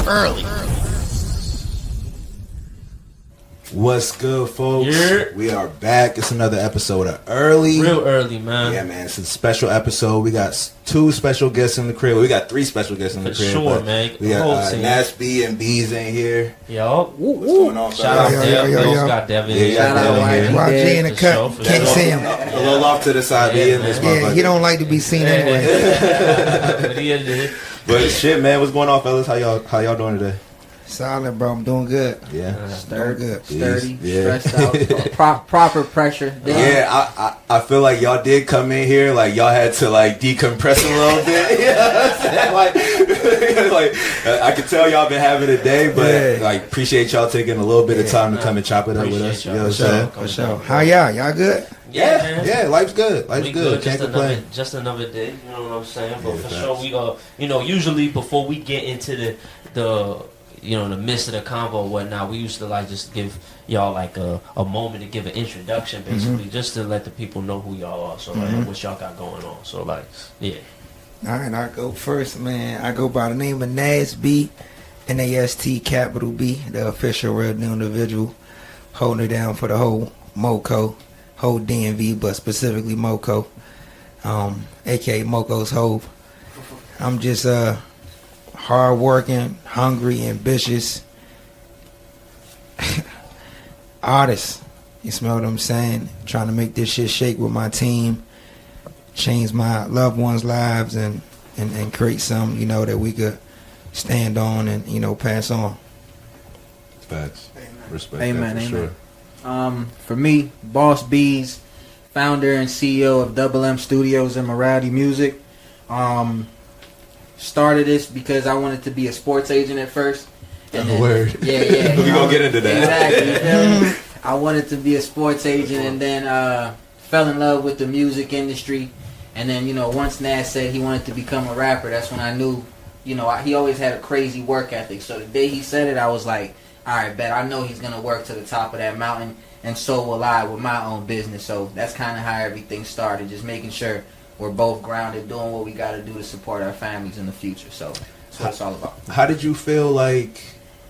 early. What's good, folks? Yeah. We are back. It's another episode of Early. Real early, man. Yeah, man. It's a special episode. We got two special guests in the crib. We got three special guests in the For crib. sure, man. We got Nast and Beez in here. Yo. What's going on, Shout out Dev. Got Dev in here. Shout out YG in the cut. Can't see him. A little off to the side. Yeah, he don't like to be seen anyway. But shit, man. What's going on, fellas? How y'all doing today? Solid, bro. I'm doing good. Yeah. Sturdy, stressed out. Proper pressure. Yeah, I feel like y'all did come in here like y'all had to like decompress a little bit. You know what I'm saying? Like I can tell y'all been having a day, but like appreciate y'all taking a little bit of time to come and chop it up with us. You know what I'm saying? How y'all good? Yeah, life's good. Life's good. Can't complain. Just another day. You know what I'm saying? But for sure, we usually before we get into the the midst of the convo or whatnot, we used to like just give y'all like a moment to give an introduction, basically, just to let the people know who y'all are. So like what y'all got going on. So like, yeah. All right, I go first, man. I go by the name of Nast B, Nast capital B, the official real new individual, holding it down for the whole MoCo, whole DMV, but specifically MoCo, aka Moco's Hove. I'm just hard-working, hungry, ambitious artist. You smell what I'm saying? Trying to make this shit shake with my team, change my loved ones' lives, and create something, that we could stand on and, pass on. Facts. Respect. Amen. That for Amen. sure. For me, Boss Beez, founder and CEO of Double M Studios and Morality Music. Started this because I wanted to be a sports agent at first. And then, word. Yeah. We gonna get into that. Exactly. You feel me? I wanted to be a sports agent, and then fell in love with the music industry. And then once Nast said he wanted to become a rapper, that's when I knew. He always had a crazy work ethic. So the day he said it, I was like, all right, bet I know he's gonna work to the top of that mountain, and so will I with my own business. So that's kind of how everything started, just making sure we're both grounded, doing what we got to do to support our families in the future. So that's what it's all about. How did you feel like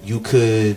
you could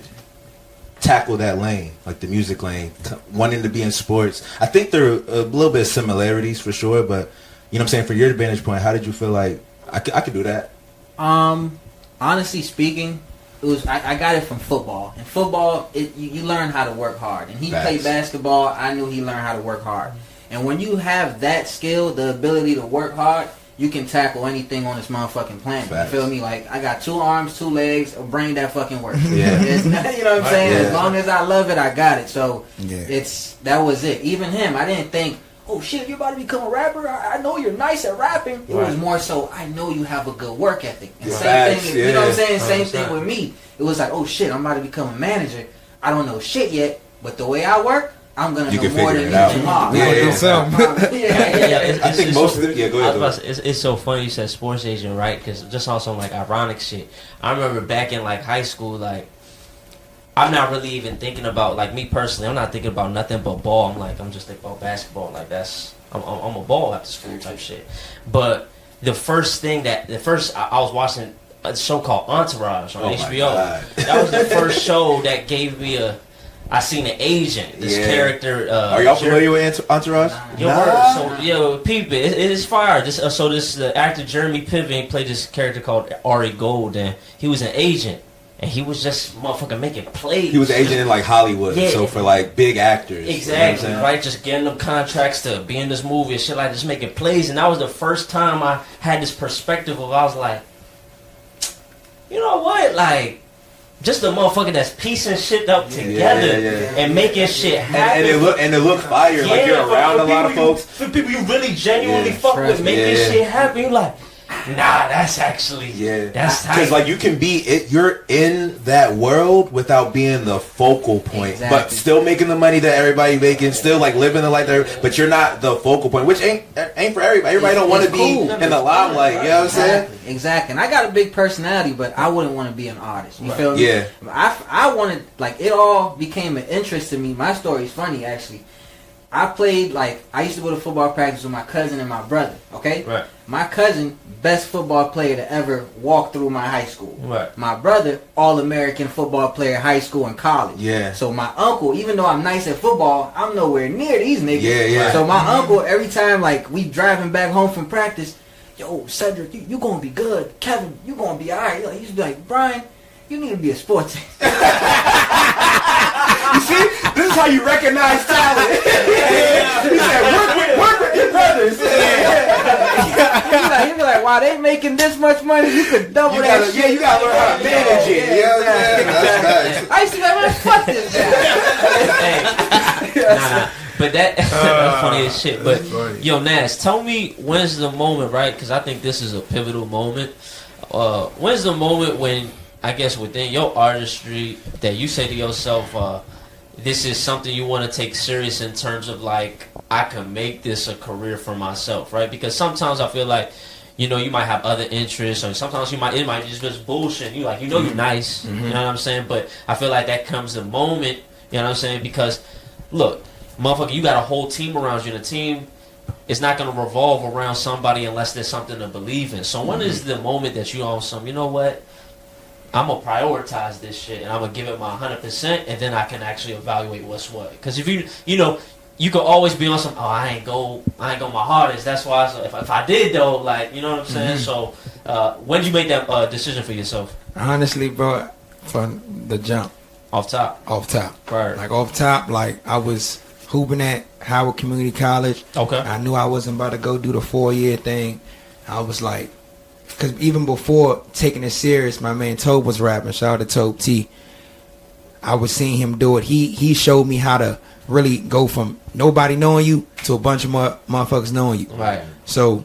tackle that lane, like the music lane, wanting to be in sports? I think there are a little bit of similarities for sure, but you know what I'm saying, for your vantage point, how did you feel like I could do that? Honestly speaking, it was I got it from football. In football, you learn how to work hard. And he played basketball. I knew he learned how to work hard. And when you have that skill, the ability to work hard, you can tackle anything on this motherfucking planet. Facts. You feel me? Like, I got 2 arms, 2 legs, a brain that fucking works. Yeah. You know what I'm saying? Yeah. As long as I love it, I got it. So, yeah. That was it. Even him, I didn't think, oh shit, you're about to become a rapper? I know you're nice at rapping. It was more so, I know you have a good work ethic. And same thing, you know what I'm saying? Same thing with me. It was like, oh shit, I'm about to become a manager. I don't know shit yet, but the way I work, I'm gonna know more than you tomorrow. I think most of them. Yeah, go ahead. It's so funny you said sports agent, right? Because just on some like ironic shit. I remember back in like high school, like I'm not really even thinking about, like, me personally, I'm not thinking about nothing but ball. I'm just thinking about basketball. Like I'm a ball after school type shit. But the first I was watching a show called Entourage on HBO. That was the first show that gave me I seen an agent. This character. Are y'all familiar with Entourage? Peep it. It's fire. The actor Jeremy Piven played this character called Ari Gold, and he was an agent, and he was just motherfucking making plays. He was an agent in like Hollywood, so for like big actors. Exactly, you know right? Just getting them contracts to be in this movie and shit, like just making plays. And that was the first time I had this perspective of, I was like, you know what, like, just a motherfucker that's piecing shit up together and making shit happen. And it look fire. Like, you're around a lot of folks. For people you really genuinely fuck with, making shit happen. You're like, nah, that's actually that's tight. Because like you can be you're in that world without being the focal point, but still making the money that everybody making, still like living the life there, but you're not the focal point, which ain't for everybody. Everybody don't want to be in the limelight. You know what I'm saying? Exactly. And I got a big personality, but I wouldn't want to be an artist. You feel me? Yeah. I wanted, like, it all became an interest to me. My story is funny, actually. I played, like, I used to go to football practice with my cousin and my brother, okay? Right. My cousin, best football player to ever walk through my high school. Right. My brother, all-American football player, high school and college. Yeah. So my uncle, even though I'm nice at football, I'm nowhere near these niggas. Yeah, yeah. So my uncle, every time, like, we driving back home from practice, yo, Cedric, you gonna be good. Kevin, you gonna be alright. He used to be like, Brian, you need to be a sports You see, this is how you recognize talent. He said, work with your brothers. He'd be like, wow, they making this much money, you could double You that gotta, shit. yeah, you gotta learn how to manage it. You know what I'm saying? That's nice. I used to be like, man, fuck this guy. Nah. But that's funny as shit. But yo, Nast, tell me when's the moment, right? Because I think this is a pivotal moment. When's the moment when, I guess, within your artistry that you say to yourself, this is something you want to take serious in terms of, like, I can make this a career for myself, right? Because sometimes I feel like, you know, you might have other interests, or sometimes it might just be bullshit. You like, you're nice, you know what I'm saying? But I feel like that comes the moment, you know what I'm saying? Because, look, motherfucker, you got a whole team around you, and the team is not going to revolve around somebody unless there's something to believe in. So when is the moment that you on some, you know what? I'm going to prioritize this shit, and I'm going to give it my 100%, and then I can actually evaluate what's what. Because if you know, you could always be on some, oh, I ain't go my hardest. That's why, if I did, though, like, you know what I'm saying? So when did you make that decision for yourself? Honestly, bro, from the jump. Off top? Off top. Right. Like, off top, like, I was hooping at Howard Community College. Okay. I knew I wasn't about to go do the 4-year thing. I was like, because even before taking it serious, my man Tobe was rapping. Shout out to Tobe T. I was seeing him do it. He showed me how to really go from nobody knowing you to a bunch of motherfuckers knowing you. Right. So,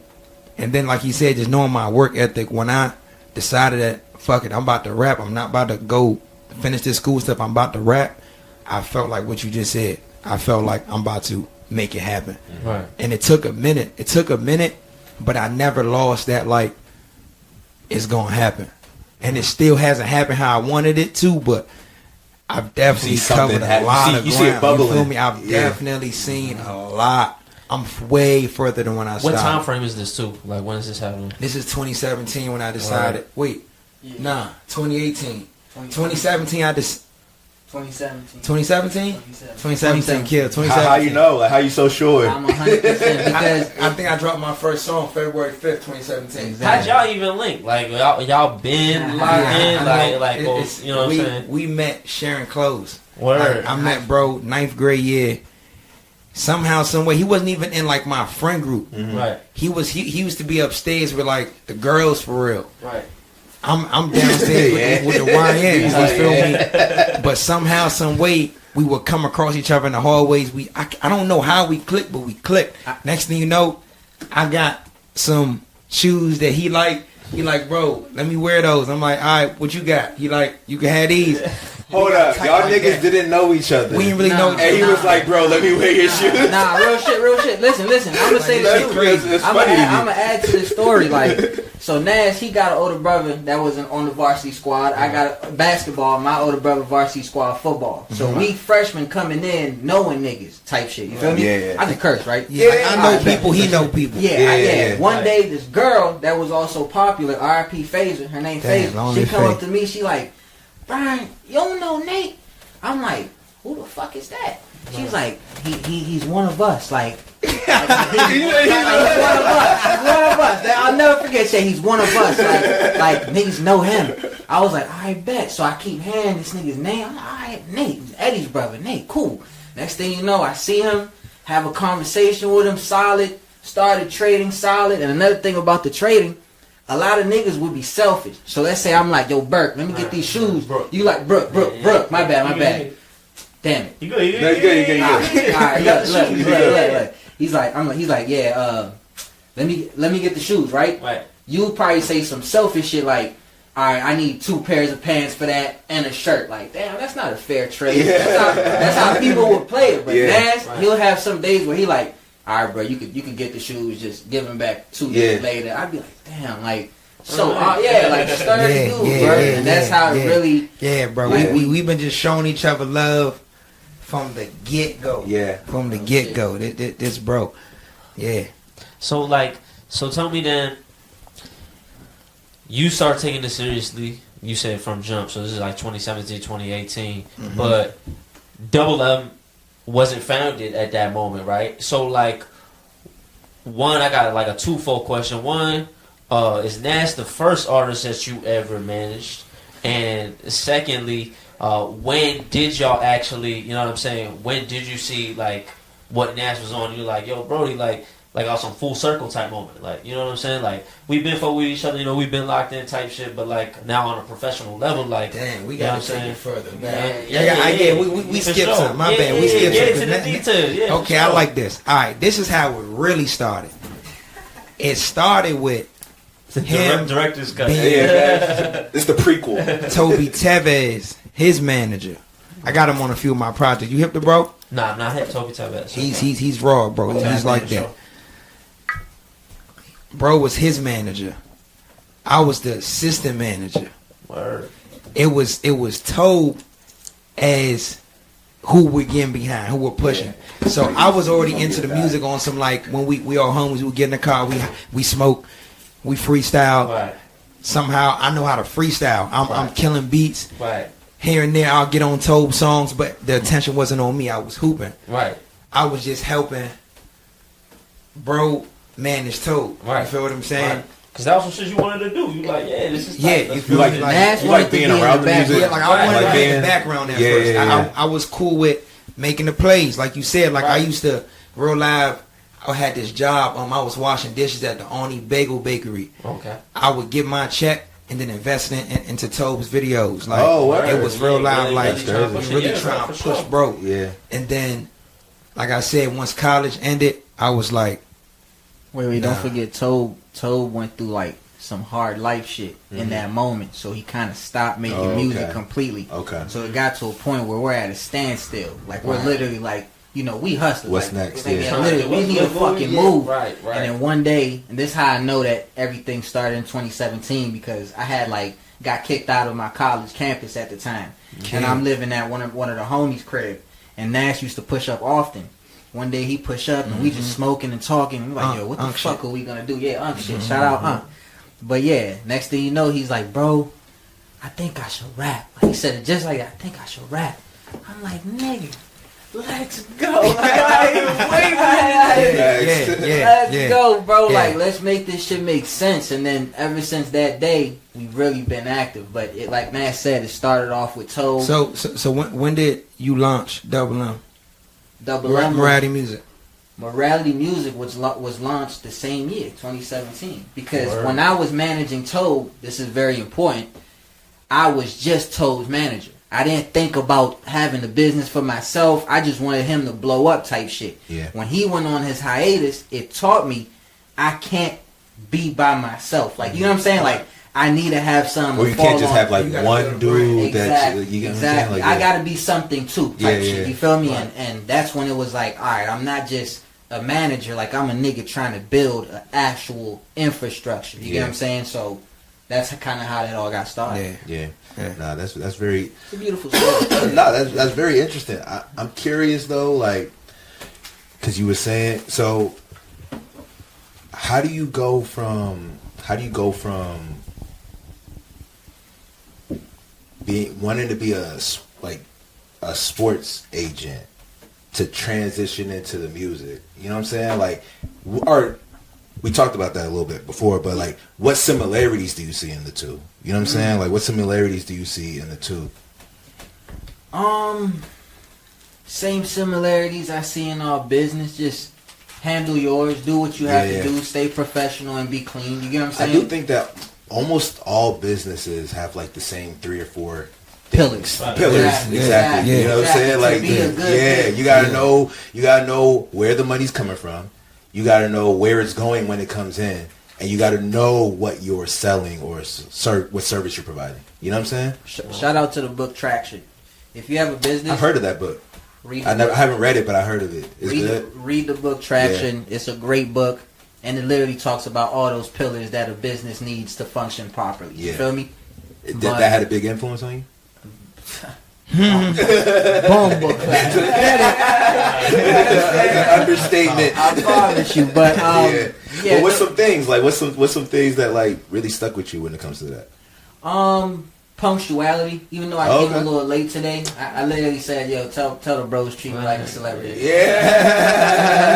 and then like he said, just knowing my work ethic, when I decided that, fuck it, I'm about to rap. I'm not about to go finish this school stuff. I'm about to rap. I felt like what you just said. I felt like I'm about to make it happen. Right. And it took a minute. But I never lost that, like, it's gonna happen, and it still hasn't happened how I wanted it to. But I've definitely covered a lot of ground. See it bubbling. You feel me? I've definitely seen a lot. I'm way further than when I started. What time frame is this too? Like, when is this happening? This is 2017 when I decided. Wait, 2018. 2017. 2017 kill. 2017. How you know? Like, how you so sure? I'm 100% because I think I dropped my first song February 5th, 2017. How'd y'all even link? Like, y'all been locked in? Like, you know what I'm saying? We met sharing clothes. Word. I met bro 9th grade year. Somehow, some way, he wasn't even in like my friend group. Right. He used to be upstairs with like the girls for real. Right. I'm downstairs with the YNs. You feel me? But somehow, some way, we would come across each other in the hallways. I don't know how we clicked, but we clicked. Next thing you know, I got some shoes that he like. He like, bro, let me wear those. I'm like, all right, what you got? He like, you can have these. Hold up, y'all niggas didn't know each other. We didn't really know each other. And he was like, bro, let me wear your shoes. Nah, real shit. Listen. I'm gonna say this too. I'm gonna add to this story. Like, so Nast, he got an older brother that was on the varsity squad. I got a basketball. My older brother varsity squad football. So we freshmen coming in knowing niggas type shit. You feel me? Yeah. I can curse, right? Yeah, I know people. He know people. Yeah. One day, this girl that was also popular, R.I.P. Phaser, her name Phaser, she come up to me, she like, Brian, you don't know Nate? I'm like, who the fuck is that? She's like, he's one of us. Like, he's one of us. I'll never forget saying he's one of us. Like niggas know him. I was like, I bet. So I keep hearing this nigga's name. I'm like, all right, Nate, Eddie's brother, Nate, cool. Next thing you know, I see him, have a conversation with him, solid. Started trading solid. And another thing about the trading, a lot of niggas would be selfish. So let's say I'm like, yo, Burke, let me get these shoes. You like, Brooke, my bad. Damn it. You good. Alright, look. He's like, yeah, let me get the shoes, right? Right. You probably say some selfish shit like, alright, I need 2 pairs of pants for that and a shirt. Like, damn, that's not a fair trade. That's how people would play it. But Nast, he'll have some days where he like, alright, bro, you can get the shoes, just give them back 2 days later. I'd be like, damn, like, so, like, sturdy dude, bro. And that's how it really... Yeah, bro. We've been just showing each other love from the get go. Yeah. From the get go. This bro. Yeah. So tell me then, you start taking this seriously. You said from jump, so this is like 2017, 2018. Mm-hmm. But Double M wasn't founded at that moment, right? So like, one, I got like a twofold question. One, is Nast the first artist that you ever managed? And secondly, when did y'all actually, you know what I'm saying? When did you see like what Nast was on? You're like, yo, Brody, like on some full circle type moment, like, you know what I'm saying? Like, we've been fuck with each other, you know, we've been locked in type shit, but like now on a professional level, like, dang, we you know gotta take it further, man. We skipped sure. some. My bad. Yeah, We skipped get some. into the details. Yeah, okay, I like this. All right, this is how it really started. It started with him, director's cut. This is the prequel. Toby Tevez, his manager. I got him on a few of my projects. You hip the bro? Nah, I'm not hit Toby Tevez. He's raw, bro. He's like that. Bro was his manager. I was the assistant manager. Word. It was told as who we're getting behind, who we're pushing. So I was already into the music on some like when we all homies, we get in the car, we smoke, we freestyle. Right. Somehow I know how to freestyle. I'm killing beats. Right. Here and there I'll get on Tobe songs, but the attention wasn't on me. I was hooping. Right. I was just helping bro manage Tobe. Right. You feel what I'm saying? Right. Cause that was some shit you wanted to do. You like, yeah, this is Yeah, tight. you feel like- me? Nast You wanted like to being be in around the the back. music? Yeah, like I wanted Like to be in being- the background at Yeah, first. yeah. I was cool with making the plays, like you said. Like I Right. used to real live. I had this job. I was washing dishes at the Oni Bagel Bakery. Okay. I would get my check and then invest into Tobe's videos. Like Oh, word. it was real live. Really, Like really trying to push it. really Yeah, trying for to push, sure. bro. Yeah. And then, like I said, once college ended, I was like, Wait, Nah. don't forget Tobe went through like some hard life shit in that moment, so he kind of stopped making Oh, music okay. completely. Okay. So it got to a point where we're at a standstill. Like we're Right. literally like, you know, we hustle. What's like, next? Like, Yeah. literally, we need to fucking move. Right. And then one day, and this is how I know that everything started in 2017 because I had like got kicked out of my college campus at the time, and I'm living at one of the homies' crib. And Nash used to push up often. One day he push up and we just smoking and talking. And we're like, yo, what the fuck are we gonna do? Yeah, shit. Shout out, But yeah, next thing you know, he's like, bro, I think I should rap. Like, he said it just like that. I think I should rap. I'm like, nigga, let's go. Like, I ain't even wait for that. Let's go, bro. Yeah. Like, let's make this shit make sense. And then ever since that day, we've really been active. But it, like Matt said, it started off with Tobe. so when did you launch Double M? Double M. Morality Music. Morality Music was launched the same year, 2017. Because Word. when I was managing Tobe, this is very important, I was just Tobe's manager. I didn't think about having the business for myself. I just wanted him to blow up type shit. Yeah. When he went on his hiatus, it taught me I can't be by myself. Like, you know what I'm saying? Like, I need to have some. Well, you can't just have like You gotta one build a dude that Exactly. you get what I'm exactly. saying? Like, I gotta be something too, type shit. Yeah. You feel me? Right. And that's when it was like, all right, I'm not just a manager. Like I'm a nigga trying to build an actual infrastructure. You get what I'm saying? So that's kind of how that all got started. Yeah. Yeah. Nah, that's very. It's a beautiful story. No, that's very interesting. I'm curious though, like, because you were saying, so how do you go from wanting to be a sports agent to transition into the music? You know what I'm saying? Like, or we talked about that a little bit before, but like, what similarities do you see in the two? You know what I'm saying? Like, what similarities do you see in the two? Same similarities I see in our business. Just handle yours, do what you have to do, stay professional and be clean. You get what I'm saying? I do think that almost all businesses have like the same 3 or 4 pillars. Pillars, exactly. Yeah. You know what I'm saying? Like, To be a good business. you gotta know where the money's coming from. You gotta know where it's going when it comes in, and you gotta know what you're selling or what service you're providing. You know what I'm saying? Shout out to the book Traction. If you have a business, I've heard of that book. read I the book. haven't read it, but I heard of it. It's good. Read the book Traction. It's a great book, and it literally talks about all those pillars that a business needs to function properly. You Yeah. feel me? That had a big influence on you. Bumble clap. Understatement. I promise you, but yeah. yeah. But what's some things like what's some things that like really stuck with you when it comes to that? Punctuality. Even though I came a little late today, I literally said, "Yo, tell the bros treat me like a celebrity." Yeah.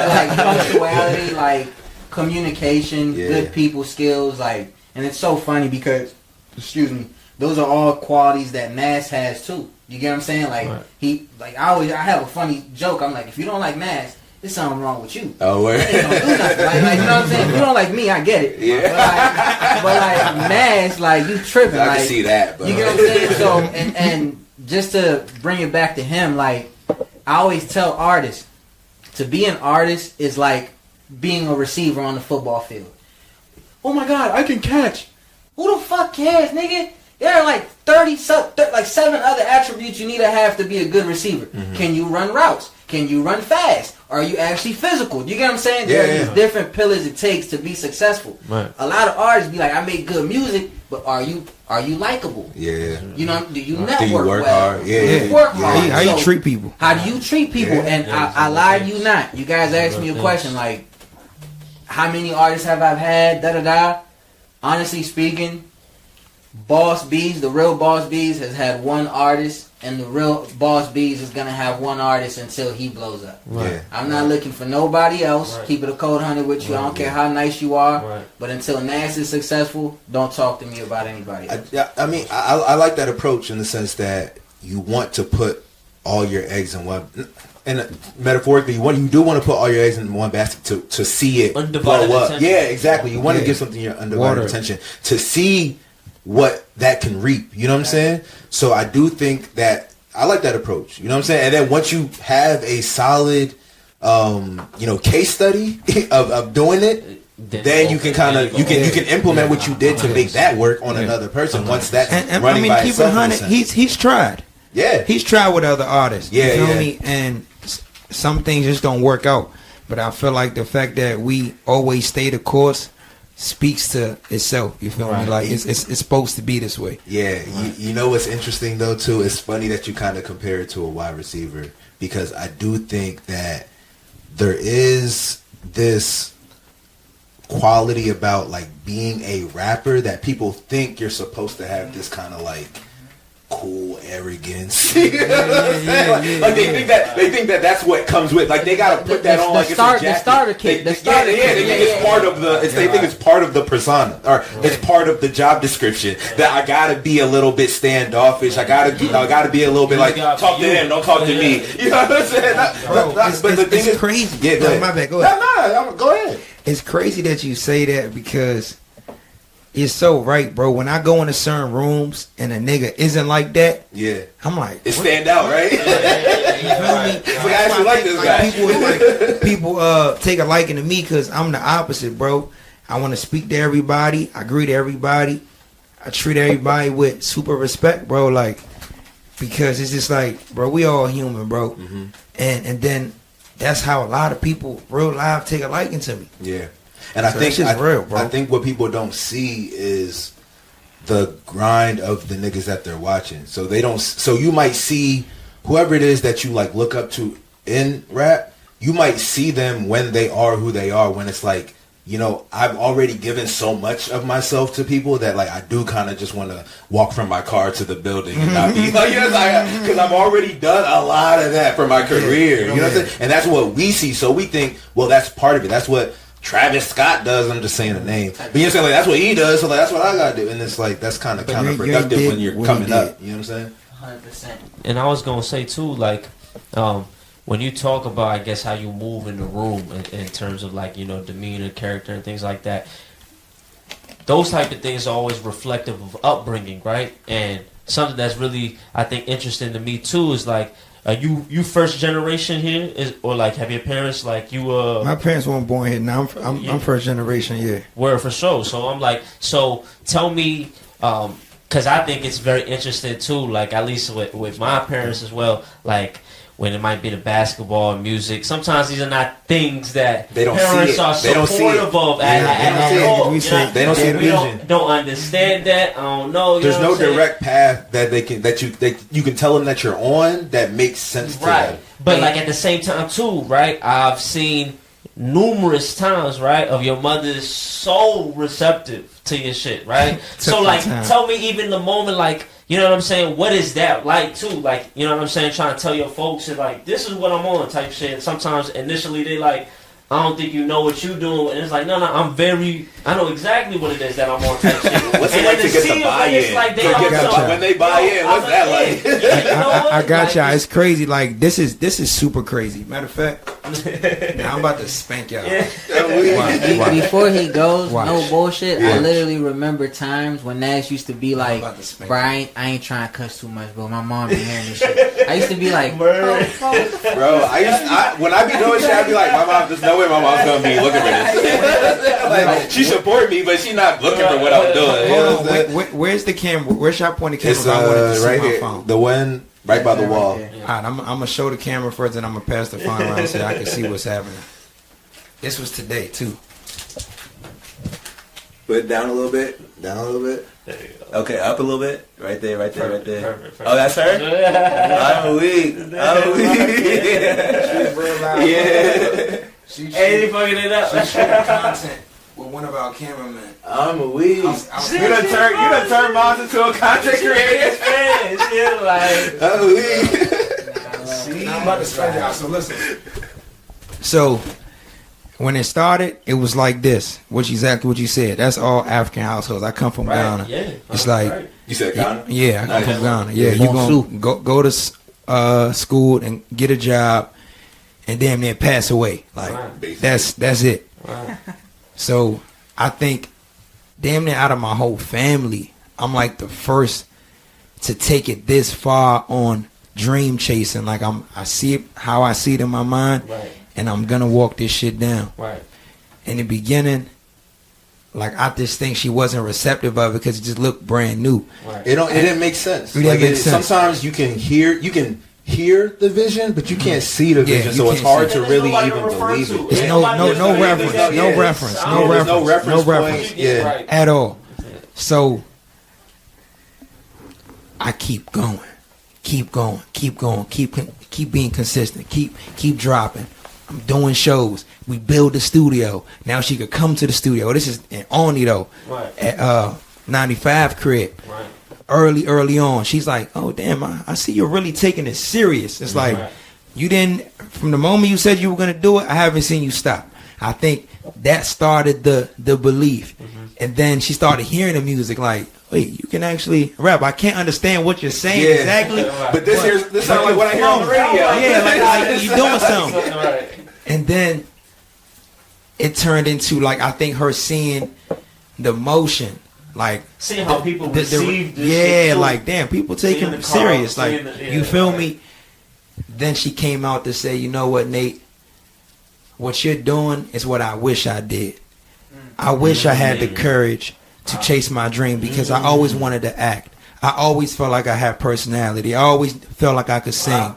Like punctuality, like communication, good people skills, like, and it's so funny because, excuse me, those are all qualities that Nast has too. You get what I'm saying? Like I have a funny joke. I'm like, if you don't like Nast, there's something wrong with you. Oh, word. Ain't gonna do nothing. Like, you know what I'm saying? If you don't like me, I get it. Yeah. But like Nast, like you tripping. I like, can see that. But you get what I'm saying? So and just to bring it back to him, like I always tell artists, to be an artist is like being a receiver on the football field. Oh my God, I can catch. Who the fuck cares, nigga? There are like 7 other attributes you need to have to be a good receiver. Mm-hmm. Can you run routes? Can you run fast? Are you actually physical? You get what I'm saying? There are these different pillars it takes to be successful. Right. A lot of artists be like, I make good music, but are you likable? Yeah. You know, do you network do you work well? hard? Do you work hard? How you treat people? How do you treat people? And I lied to you not. You guys asked me a question like, how many artists have I had? Honestly speaking, Boss Beez, the real Boss Beez, has had one artist, and the real Boss Beez is gonna have one artist until he blows up. Right. Yeah. I'm not looking for nobody else. Right. Keep it a cold 100 with you. I don't care how nice you are. Right. But until Nast is successful, don't talk to me about anybody else. I mean, I like that approach in the sense that you want to put all your eggs in one. And metaphorically, you do want to put all your eggs in one basket to see it blow up. Attention. Yeah, exactly. You want to give something your undivided attention to see what that can reap. You know what I'm saying? So I do think that I like that approach. You know what I'm saying? And then once you have a solid, case study of doing it, then you can kind of you can implement what you did to make that work on another person. Once that's running by keep itself. it 100. He's tried. Yeah, he's tried with other artists. Yeah, you feel me? And some things just don't work out. But I feel like the fact that we always stay the course speaks to itself. You feel me? Like it's supposed to be this way. Yeah. You know what's interesting though too? It's funny that you kind of compare it to a wide receiver, because I do think that there is this quality about like being a rapper that people think you're supposed to have this kind of like cool arrogance. You know what I'm saying? Like they think that that's what comes with. Like they gotta put that on like it's a jacket. The starter kit. They think it's part of the. They think it's part of the persona, or it's part of the job description. That I gotta be a little bit standoffish. I gotta be a little bit like talk to him, don't talk to me. You know what I'm saying? But the thing is crazy. Yeah, go ahead. My bad. Go ahead. Go ahead. It's crazy that you say that, because it's so right, bro. When I go into certain rooms and a nigga isn't like that, yeah, I'm like, it stand out, right? You feel me? It's like I actually like this guy. People take a liking to me because I'm the opposite, bro. I want to speak to everybody. I greet everybody. I treat everybody with super respect, bro. Like, because it's just like, bro, we all human, bro. Mm-hmm. And then that's how a lot of people real life take a liking to me. Yeah. And I think real, bro. I think what people don't see is the grind of the niggas that they're watching. So they don't. So you might see whoever it is that you like look up to in rap. You might see them when they are who they are. When it's like, you know, I've already given so much of myself to people that like I do kind of just want to walk from my car to the building and not be like, because I've already done a lot of that for my career. You know what I'm saying? And that's what we see. So we think, well, that's part of it. That's what Travis Scott does. I'm just saying the name, but you're saying like that's what he does, so like that's what I gotta do, and it's like that's kind of counterproductive when you're coming up. You know what I'm saying? 100%. And I was gonna say too, like, when you talk about, I guess, how you move in the room in terms of like, you know, demeanor, character, and things like that. Those type of things are always reflective of upbringing, right? And something that's really, I think, interesting to me too is like, you first generation here, or like have your parents like you? My parents weren't born here. Now I'm first generation. Yeah, word for sure. So I'm like, so tell me, because I think it's very interesting too. Like at least with my parents as well. Like when it might be the basketball and music. Sometimes these are not things that They don't parents see it. are They don't see it. supportive of They don't see the we vision. don't understand that. I don't know. You There's know no what I'm saying? direct path that you can tell them that you're on that makes sense to Right. them. But like at the same time too, right? I've seen numerous times, right, of your mother so receptive to your shit, right? So like tell me even the moment, like, you know what I'm saying? What is that like too? Like, you know what I'm saying? Trying to tell your folks and like, this is what I'm on type shit. And sometimes initially they like, I don't think you know what you doing. And it's like, no, I know exactly what it is that I'm on type shit. What's and it like to get see the buy-in? like they When they buy in, what's that like? I got y'all. It's crazy. Like this is super crazy. Matter of fact, now I'm about to spank y'all. Watch. Before he goes, Watch. no bullshit. Yeah. I literally remember times when Nast used to be like, about to spank "Bro, I ain't trying to cuss too much, bro. My mom be hearing this shit." I used to be like, "Bro, Bro, when I be doing shit, I be like, my mom, there's no way my mom's gonna be looking for this. Like, she support me, but she not looking for what I'm doing. You know what I'm saying? Where's the camera? Where should I point the camera? It's if I wanted to see right my here, phone. the one right by the wall. Right there. Alright, I'm gonna show the camera first, and I'm gonna pass the phone around so I can see what's happening. This was today too. Put it down a little bit. Down a little bit. There you go. Okay, up a little bit. Right there, right there, right there. Perfect. Oh, that's her? I'm weak. I'm weak. She's real loud. Yeah. She Hey, they fucking it up. She's shooting content with one of our cameramen. I'm weak. I was- You done turned Mons into a content creator. Yeah, like, I'm weak. Now I'm about to spank y'all. So listen. So when it started, it was like this, which exactly what you said. That's all African households. I come from Ghana. yeah. It's like, Right. You said Ghana? yeah, I come Nice. from Ghana. Yeah, you Bonjour. gonna go to school and get a job, and damn near pass away. Like Right. that's it. Right. So I think damn near out of my whole family, I'm like the first to take it this far on dream chasing. Like I see it how I see it in my mind, Right. and I'm gonna walk this shit down. Right. In the beginning, like I just think she wasn't receptive of it because it just looked brand new. Right. It didn't make sense. It didn't make sense. Sometimes you can hear the vision, but you can't see the Yeah, vision, you so it's can't hard see to it. really There's even nobody to refer believe to. it. There's Yeah. no There's reference, yeah. no reference, There's no no reference, reference no point. reference. Yeah. Right. At all. So I keep going, keep being consistent, keep dropping. I'm doing shows. We build the studio. Now she could come to the studio. This is in Oni though, Right. at 95 crib. Right. Early on, she's like, "Oh damn, I see you're really taking it serious." It's like Right. you didn't from the moment you said you were gonna do it. I haven't seen you stop. I think that started the belief, and then she started hearing the music. Like, wait, you can actually rap. I can't understand what you're saying Yeah. exactly, But this sounds like what I hear on the radio. yeah, like you doing something. Right. And then it turned into like I think her seeing the motion, like See how people the- receive this yeah, shit too. like damn, people taking Seeing it the serious. car, Like seeing the- yeah, you feel right. me? Then she came out to say, you know what, Nate? What you're doing is what I wish I did. I wish I had the courage to chase my dream because I always wanted to act. I always felt like I had personality. I always felt like I could sing.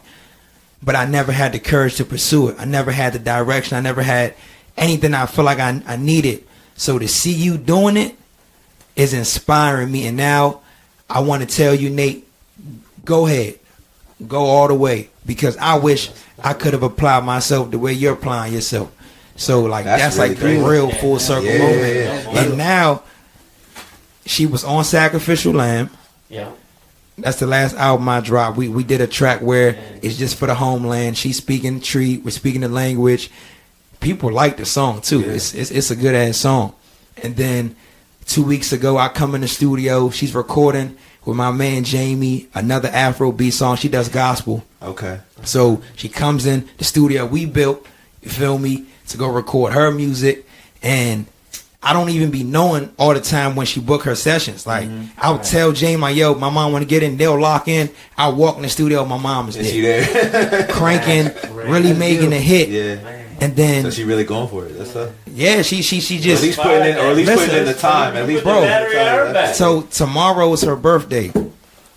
But I never had the courage to pursue it. I never had the direction. I never had anything I feel like I needed. So to see you doing it is inspiring me. And now I want to tell you, Nate, go ahead. Go all the way. Because I wish I could have applied myself the way you're applying yourself. So like that's really like the great. real full circle Yeah, moment. yeah. And now she was on Sacrificial Lamb. Yeah. That's the last album I dropped. We did a track where it's just for the homeland. She's speaking tree. We're speaking the language. People like the song too. Yeah. It's a good ass song. And then 2 weeks ago, I come in the studio. She's recording with my man Jamie, another Afrobeat song. She does gospel. Okay. So she comes in the studio we built, you feel me, to go record her music. And I don't even be knowing all the time when she book her sessions. Like I would tell Jamie, like, yo, my mom want to get in. They'll lock in. I walk in the studio. My mom is Is she there, there? cranking, really making a hit. Yeah. And then So she really going for it. That's up. yeah, she At just least putting in, or at least Listen. putting in the time. At least Put the putting in battery on her the back. time. so tomorrow is her birthday.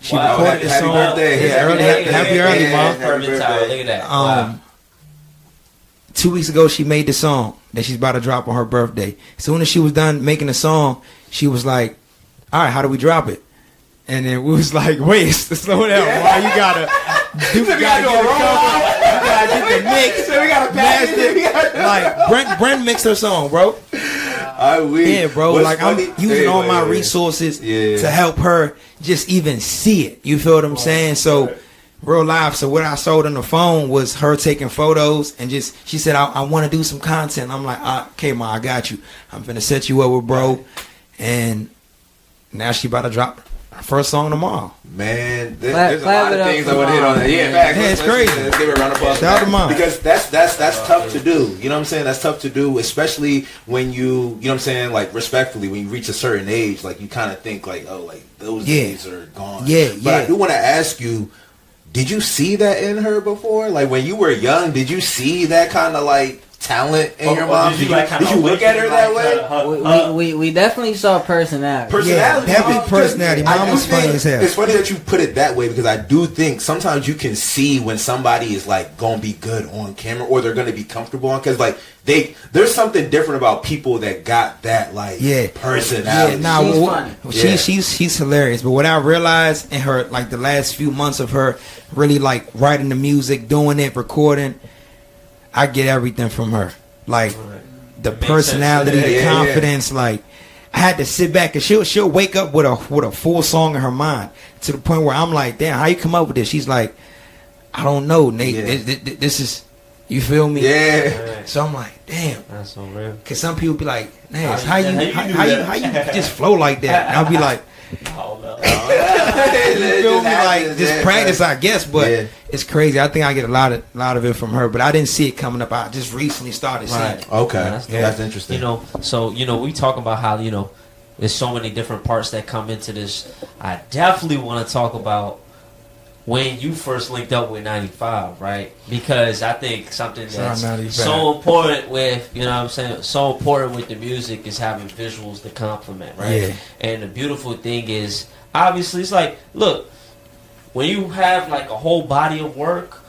She Wow. recorded the Happy song. birthday. Yeah, early, happy early, Yeah. mom. Perfect time. Look at that. Wow. 2 weeks ago, she made the song that she's about to drop on her birthday. As soon as she was done making the song, she was like, "All right, how do we drop it?" And then we was like, "Wait, slow down. Why you gotta do? You gotta get a cover. You gotta get the mix. So we gotta pass it. Like Brent mixed her song, bro. Yeah, bro. What's like funny- I'm using all my resources to help her just even see it. You feel what I'm saying? So real life. So what I sold on the phone was her taking photos and just she said I want to do some content. I'm like, okay, ma, I got you. I'm finna set you up with bro, and now she about to drop her first song tomorrow. Man, there's a lot of things I want to hit on that. Yeah, Yeah, it's crazy. Let's give it a round of applause. Shout out to Mom. Because that's tough to do. You know what I'm saying? That's tough to do, especially when you know what I'm saying, like respectfully, when you reach a certain age, like you kind of think like, oh, like those days are gone. Yeah, but I do want to ask you, did you see that in her before? Like when you were young, did you see that kind of like talent in your mom? Did you look at her that way? We definitely saw personality. Personality, Yeah, definitely personality. Mom was funny as hell. It's funny that you put it that way because I do think sometimes you can see when somebody is like gonna be good on camera or they're gonna be comfortable on, because like there's something different about people that got that like personality. Yeah, She's funny. She's hilarious. But what I realized in her, like the last few months of her really like writing the music, doing it, recording, I get everything from her. Like the personality, the confidence. Like I had to sit back and she'll wake up with a full song in her mind to the point where I'm like, damn, how you come up with this? She's like, I don't know, Nate. This is, you feel me? Yeah. So I'm like, damn. That's so real. Cause some people be like, Nance, how you just flow like that? And I'll be like, Oh, no. you feel me? Like just practice, I guess. But it's crazy. I think I get a lot of it from her, but I didn't see it coming up. I just recently started seeing it. Okay, That's interesting. You know, so we talk about how there's so many different parts that come into this. I definitely want to talk about when you first linked up with 95, right? Because I think something that's so important with, you know what I'm saying, so important with the music is having visuals to complement, right? Yeah. And the beautiful thing is, obviously, it's like, look, when you have like a whole body of work,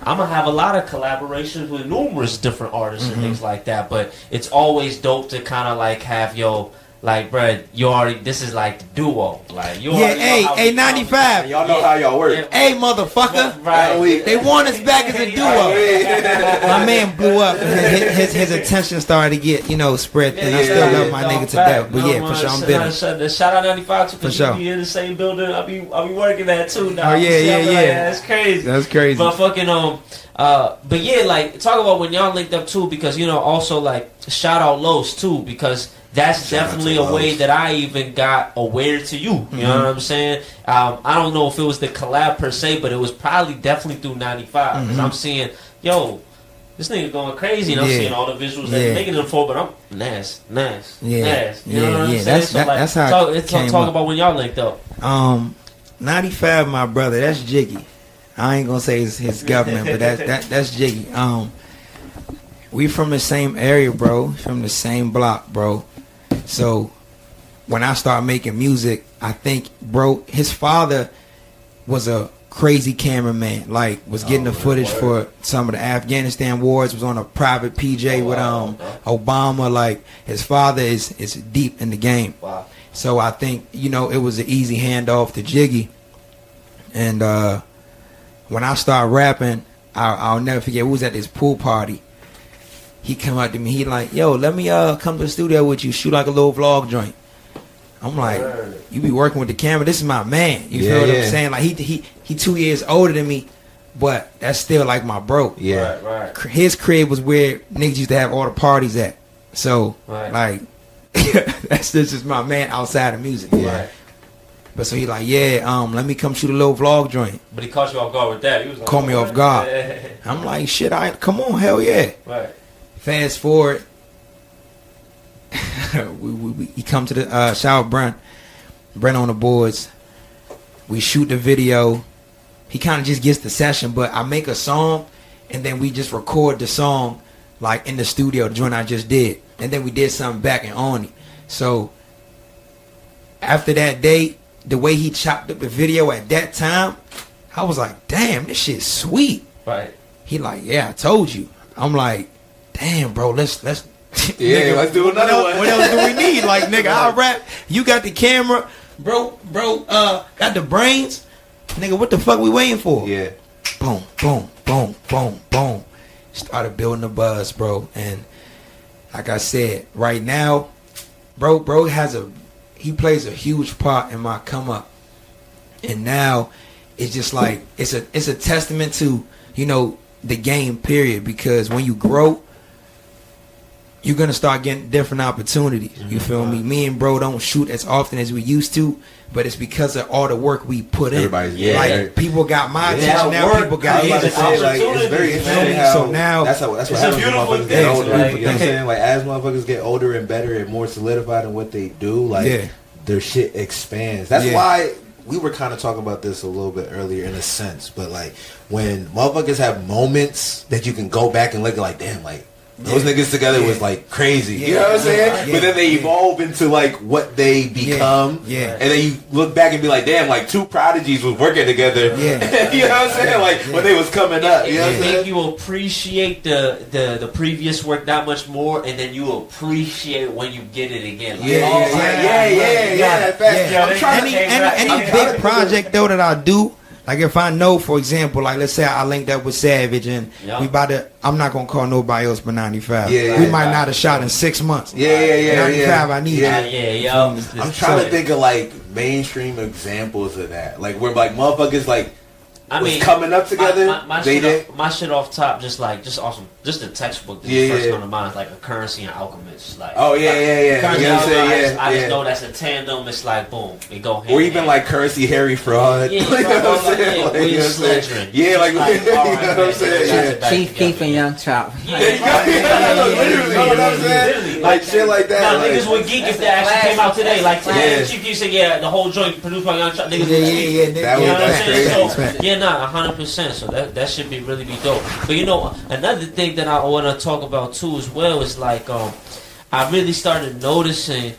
I'm going to have a lot of collaborations with numerous different artists and things like that, but it's always dope to kind of like have like, bruh, this is like the duo. Like, hey, 95. Y'all know how y'all work. Hey, motherfucker. Right. They want us back as a duo. My man blew up. His attention started to get, spread thin. I still love my nigga to death. But yeah, for sure, I'm bitter. Shout out 95 too, because For sure. you be in the same building. I'll be working that too now. Oh, yeah. Like, that's crazy. That's crazy. But fucking, but yeah, like, talk about when y'all linked up too, because, also, like, shout out Los too, because that's definitely a way that I even got aware to you. You know what I'm saying? I don't know if it was the collab per se, but it was probably definitely through 95. Because I'm seeing, this nigga going crazy, and I'm seeing all the visuals that he's making them for, but I'm Nast. You know what I'm saying? That's how it came talk up. about when y'all linked up. 95, my brother, that's Jiggy. I ain't gonna say his government, but that's Jiggy. We from the same area, bro. From the same block, bro. So when I started making music, I think, bro, his father was a crazy cameraman. Like, was getting the footage for some of the Afghanistan wars. Was on a private PJ with Obama. Like, his father is deep in the game. Wow. So I think it was an easy handoff to Jiggy. And when I started rapping, I'll never forget. We was at this pool party. He come up to me. He like, yo, let me come to the studio with you, shoot like a little vlog joint. I'm like, you be working with the camera. This is my man. You feel what I'm saying? Like he 2 years older than me, but that's still like my bro. Yeah. Right. His crib was where niggas used to have all the parties at. So like, that's just my man outside of music. Right. But so he like, let me come shoot a little vlog joint. But he caught you off guard with that. He was like, Caught me off guard. I'm like, shit, come on, hell yeah. Right. Fast forward, he come to the shower, Brent on the boards. We shoot the video. He kind of just gets the session, but I make a song, and then we just record the song like in the studio, the joint I just did, and then we did something back in Oni. So after that date, the way he chopped up the video at that time, I was like, damn, this shit's sweet. Right. He like, yeah, I told you. I'm like, damn, bro, let's Yeah, nigga, let's do another one. What else do we need? Like, nigga, I'll rap. You got the camera, bro, got the brains. Nigga, what the fuck we waiting for? Yeah. Boom, boom, boom, boom, boom. Started building the buzz, bro. And like I said, right now, bro he plays a huge part in my come up. And now it's just like it's a testament to, you know, the game period, because when you grow, you're gonna start getting different opportunities. You feel me? Me and bro don't shoot as often as we used to, but it's because of all the work we put in. Everybody's Like people got my attention now. Work, People got I was his about to say, like, opportunity. it's very interesting So how now that's what it's happens a when beautiful motherfuckers get thing. older. Like, You know what I'm saying? Like, as motherfuckers get older and better and more solidified in what they do, like their shit expands. That's why we were kind of talking about this a little bit earlier in a sense, but like when motherfuckers have moments that you can go back and look at, like, damn, like those niggas together was like crazy. You know what I'm saying? But then they evolve into like what they become. Yeah. And then you look back and be like, damn, like two prodigies was working together. Yeah. You know what I'm saying? Like when they was coming up. You know what I'm It saying? make you appreciate the previous work that much more, and then you appreciate when you get it again. Like, Yeah. I'm trying to Any big project though that I do, like if I know, for example, like let's say I linked up with Savage and we about to, I'm not gonna call nobody else but 95. We might not have shot in 6 months. 95, I need you. I'm trying to think of like mainstream examples of that, like where like motherfuckers like was coming up together. My shit off top, just awesome. Just the textbook that first come to mind, like a Currency and Alchemist. Like, Currency, you know what I'm saying? I just know that's a tandem. It's like boom, it go hand or in even hand. like Currency, Harry Fraud. Yeah, You know what I'm saying? Like, you know what I'm saying? Yeah, like, you know what I'm saying? Yeah. Chief Keef and Young Chop. Literally, you know what I'm saying? Like shit like that. Now, like, niggas would geek if that actually came out today. Like, Chief Keef said, yeah, the whole joint produced by Young Chop. Niggas would geek. That You know what I'm that's saying? crazy. So, yeah, nah, 100%. So that should be really be dope. But you know, another thing that I want to talk about too as well is like, I really started noticing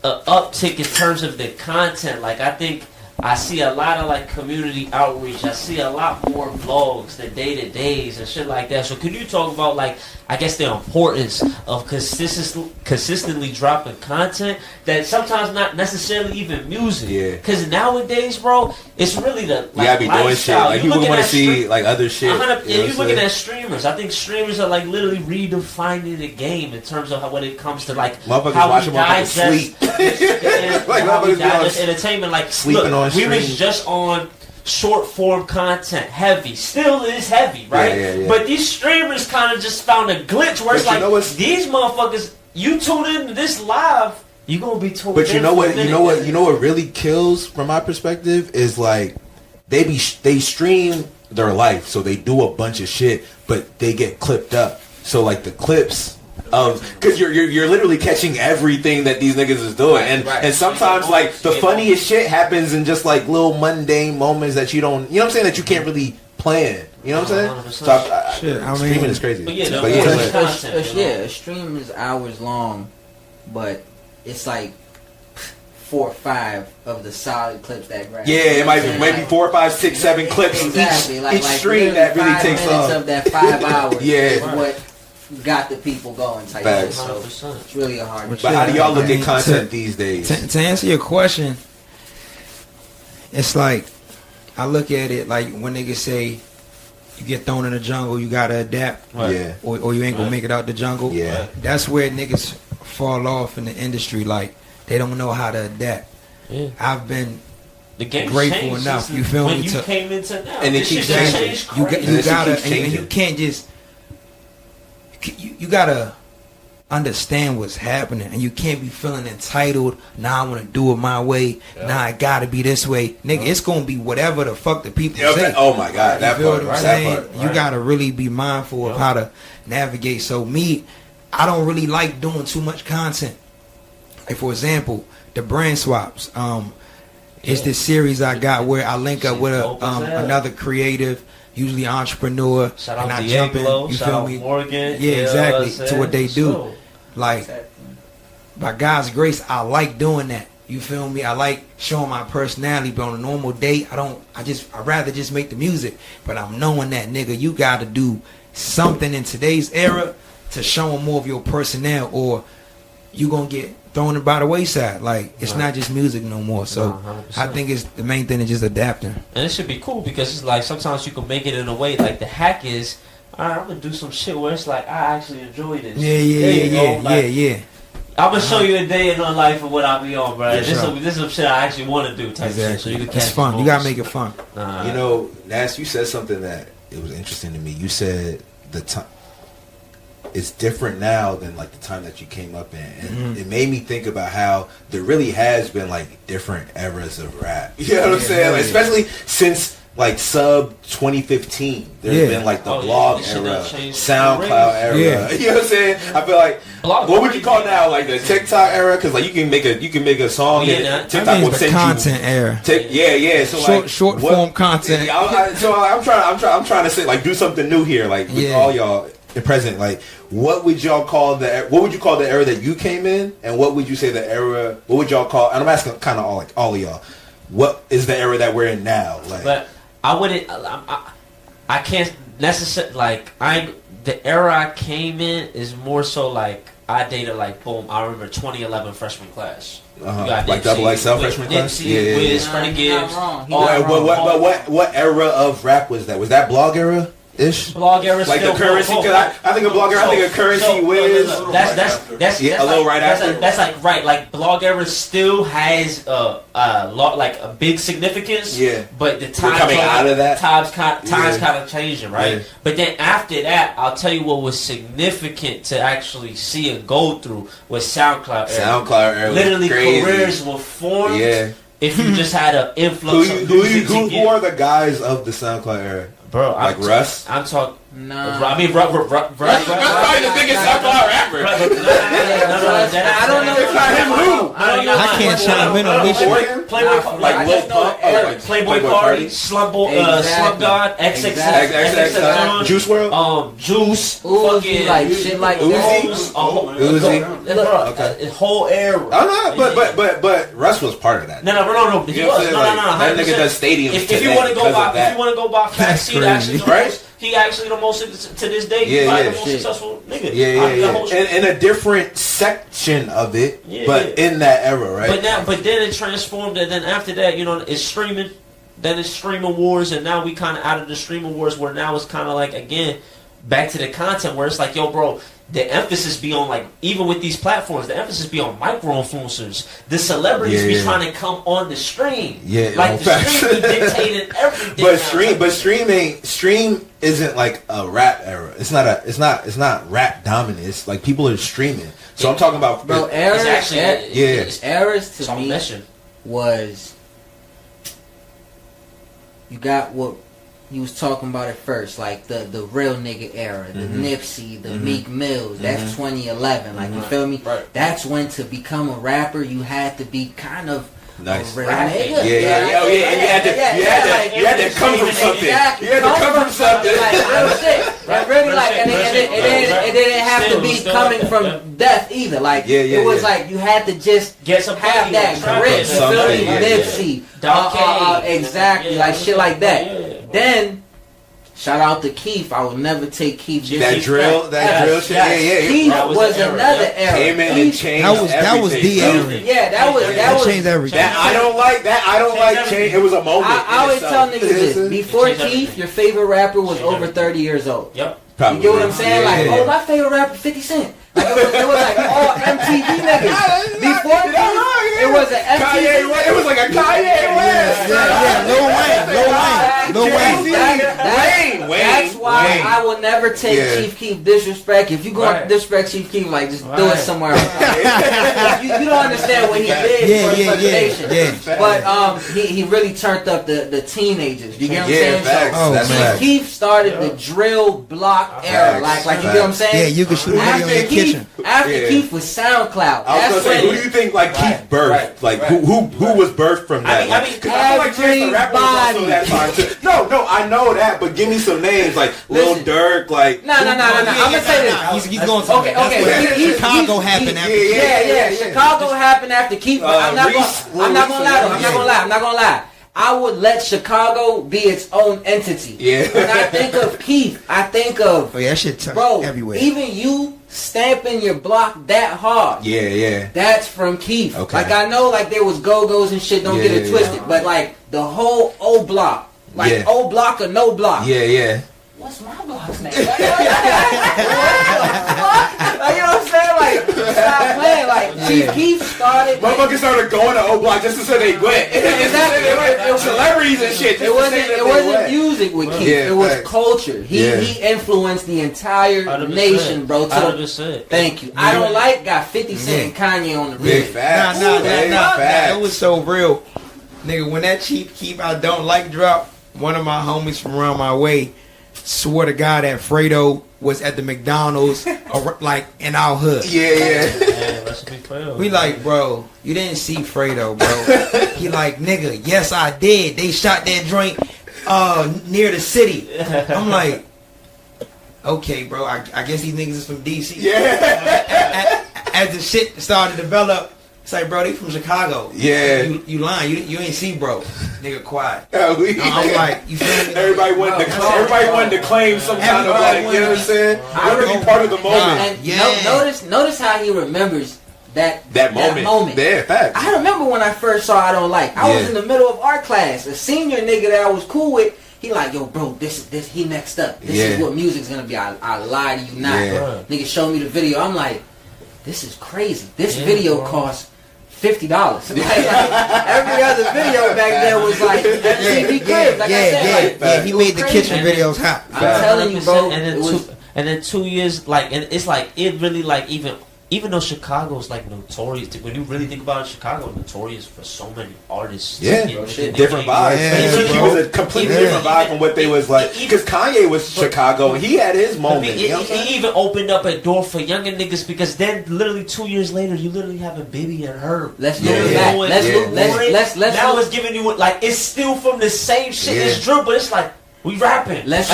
an uptick in terms of the content. Like, I think I see a lot of like community outreach. I see a lot more vlogs, the day-to-days and shit like that. So could you talk about like, I guess the importance of consistently dropping content that sometimes not necessarily even music. Yeah. Because nowadays, bro, it's really the like, you gotta be doing shit. lifestyle. Like You people looking want to at see like other shit. and You know you're what I'm looking saying? at streamers. I think streamers are like literally redefining the game in terms of how, when it comes to like Motherfuckers how watching we motherfuckers digest, sleep. Like how we motherfuckers be on digest entertainment. Like sleeping on we was stream. just on short form content, heavy. Still is heavy, right? Yeah. But these streamers kind of just found a glitch where it's But you like know what's- these motherfuckers. You tune into this live, you gonna be tuned. But you in know for a what? minute. You know what really kills from my perspective is like they stream their life, so they do a bunch of shit, but they get clipped up. So like the clips of because you're literally catching everything that these niggas is doing, and sometimes like the funniest shit happens in just like little mundane moments that you don't, you know what I'm saying, that you can't really plan. You know what I'm saying? 100%. So I mean, streaming is crazy. But yeah, no, But yeah, yeah, content, you know? A stream is hours long, but it's like 4 or 5 of the solid clips that grab. yeah, it might be 4, 5, 6, 7 clips Exactly. each stream literally that really 5 takes minutes off. of that 5 hours Yeah. is what got the people going type shit. Facts. So 100%. it's really a hard. But how do y'all look I mean, at content these days? To answer your question, it's like I look at it like when niggas say you get thrown in the jungle, you gotta adapt, Yeah. or you ain't gonna make it out the jungle. Yeah. That's where niggas fall off in the industry. Like they don't know how to adapt. Yeah. I've been The game grateful changed enough, since you feel when me, you to- came into now. And it This keeps shit done changing. changed You crazy. gotta, keeps changing. and you can't just. You gotta understand what's happening, and you can't be feeling entitled. Nah, I want to do it my way. Nah, I gotta be this way, nigga. It's gonna be whatever the fuck the people say. Oh my god, that You feel part, what I'm right? saying? That part. You gotta really be mindful of how to navigate. So me, I don't really like doing too much content. Like for example, the brand swaps. It's this series I got where I link up with another creative, usually entrepreneur, Shout and out I jump in. Diablo, You shout feel out me? Morgan. Yeah, exactly. You know To what they do. So, Like by God's grace, I like doing that. You feel me? I like showing my personality, but on a normal day, I'd rather just make the music. But I'm knowing that, nigga, you got to do something in today's era to show them more of your personnel, or you gonna get thrown by the wayside. Like, it's not just music no more. So I think it's the main thing is just adapting. And it should be cool because it's like sometimes you can make it in a way like the hack is, all right, I'm gonna do some shit where it's like I actually enjoy this. Yeah. I'm gonna show you a day in the life of what I be on, bro. This is some shit I actually want to do. Type shit. So you can catch it's fun. You gotta make it fun. You know, Nast, you said something that it was interesting to me. You said the time. It's different now than like the time that you came up in, and it made me think about how there really has been like different eras of rap. You know what I'm saying? Like, especially since like sub 2015, there's been like the blog era, SoundCloud era. Yeah. You know what I'm saying? I feel like what would you call now, like the TikTok era? Because like you can make a song and TikTok will send content era. So short form content. I'm trying to say like do something new here, like with all y'all. The present, like, what would you call the era that you came in, and what would you say the era? What would y'all call? And I'm asking kind of all of y'all. What is the era that we're in now? Like, but I wouldn't. I can't necessarily like. The era I came in is more so like I dated like boom. I remember 2011 freshman class. Like double XL freshman class. Wiz, Freddie Gibbs. What era of rap was that? Was that blog era? Ish. Blog era, like the currency, because I think a blog era. I think a currency Wiz. That's a little right after. That's like right. Like blog era still has like a big significance. Yeah. But the times coming out of that. Times kind of changing, right? Yeah. But then after that, I'll tell you what was significant to actually see and go through was SoundCloud era. SoundCloud era. Literally, careers were formed. Yeah. If you just had an influx of music. Who are the guys of the SoundCloud era? Bro, like Russ? I'm talking. No. I mean, Russ probably the biggest SoundCloud rapper. I don't know. I can't chime in on this shit. Playboy Party, Slump God, XXX, Juice WRLD, Juice, fucking like shit like Uzi. The whole era. But Russ was part of that. No. That nigga does stadiums. If you want to go by facts, he actually the most to this day. He's the most successful nigga. In a different section of it, but in that era, right? But then it transformed, and then after that, you know, it's streaming. Then it's streaming wars, and now we kind of out of the streaming wars, where now it's kind of like again back to the content where it's like, yo, bro. The emphasis be on like even with these platforms, the emphasis be on micro influencers. The celebrities be trying to come on the stream. Like the stream be dictating everything. But stream isn't like a rap era. It's not rap dominant. It's like people are streaming. So I'm talking about eras to me mission. Was you got what you was talking about it first, like the real nigga era, the Nipsey, the Meek Mills. That's 2011. Like you feel me? Right. That's when to become a rapper, you had to be kind of nice. A real nigga. You had to come from something. You had to come from something. Like real shit. Like really, like it didn't have to be coming from death either. Like it was like you had to just get some have that grit. You feel me? Nipsey, exactly, like shit like that. Then, shout out to Keith. I would never take Keith. That drill shit. Keith was another era. Came in and changed that was the era. Yeah, that changed everything. I don't like change. It was a moment. I always tell niggas this. Before Keith, your favorite rapper was over 30 years old. Yep. Probably. You get what I'm saying? Like, my favorite rapper, 50 Cent. Like, it was like all MTV niggas. Before Keith, it was an MTV. It was like a Kanye West. Lil Wayne. That's why I will never take Chief Keef disrespect. If you go to disrespect Chief Keef, like just do it somewhere else. You don't understand what he did for his reputation. But he really turned up the teenagers. You get what I'm saying? So Chief Keef started the drill block era. Like you get what I'm saying? Yeah, you can shoot a video in your kitchen. After Keef was SoundCloud. I was gonna say, who do you think like Keef birthed? Like who was birthed from that? I mean, No, I know that, but give me some names. Like Lil Listen. Durk, like. No. I'm gonna say this. He's going to Okay. Chicago happened after. Yeah. Chicago happened after Keith. I'm not gonna lie. I would let Chicago be its own entity. Yeah. When I think of Keith, I think of Oh yeah, that shit bro. everywhere. Even you stamping your block that hard. Yeah. That's from Keith. Okay. Like I know, like there was Go-Go's and shit. Don't get it twisted. But like the whole O block, like O block or no block. Yeah. What's my block's name? Like, you know what I'm saying? Like, stop playing. Like, Chief Keef started. Motherfuckers started going to O Block just to say they went. Exactly. It was celebrities and shit. It wasn't music with Keef. Yeah, it was facts. culture. He influenced the entire 100%. nation, bro. 100%. Thank you. I Don't Like got 50 Cent and Kanye on the Big remix. facts. Nah. It was so real, nigga. When that Chief Keef I Don't Like drop, one of my homies from around my way swore to God that Fredo was at the McDonald's, like in our hood. Yeah. We like, bro, you didn't see Fredo, bro. He like, nigga, yes I did. They shot that joint near the city. I'm like, okay, bro. I guess these niggas is from DC. Yeah. As the shit started to develop, it's like, bro, they from Chicago. Yeah. You lying. You ain't see, bro. Nigga, quiet. I'm like, you feel me? Everybody wanted to claim some kind of like, you know what I'm saying? I want to be part of the moment. And notice how he remembers that moment. Yeah, facts. I remember when I first saw I Don't Like. I was in the middle of art class. A senior nigga that I was cool with, he like, yo, bro, this he next up. This is what music's gonna be. I lie to you not. Yeah. Nigga showed me the video. I'm like, this is crazy. This video costs $50. Like, every other video back there was like TV crib. Like I said, yeah. He made the kitchen videos hot. I'm telling you, bro. And then 2 years, like, and it's like it really like even though Chicago's like notorious, when you really think about it, Chicago notorious for so many artists. Different vibes. It was a completely different vibe from what they was like. Because Kanye was Chicago, and he had his moment. He even opened up a door for younger niggas because then literally 2 years later, you literally have a Bibby and Herb. Let's look back. Let's now it's giving you like it's still from the same shit as Drew, but it's like. We rapping. Let's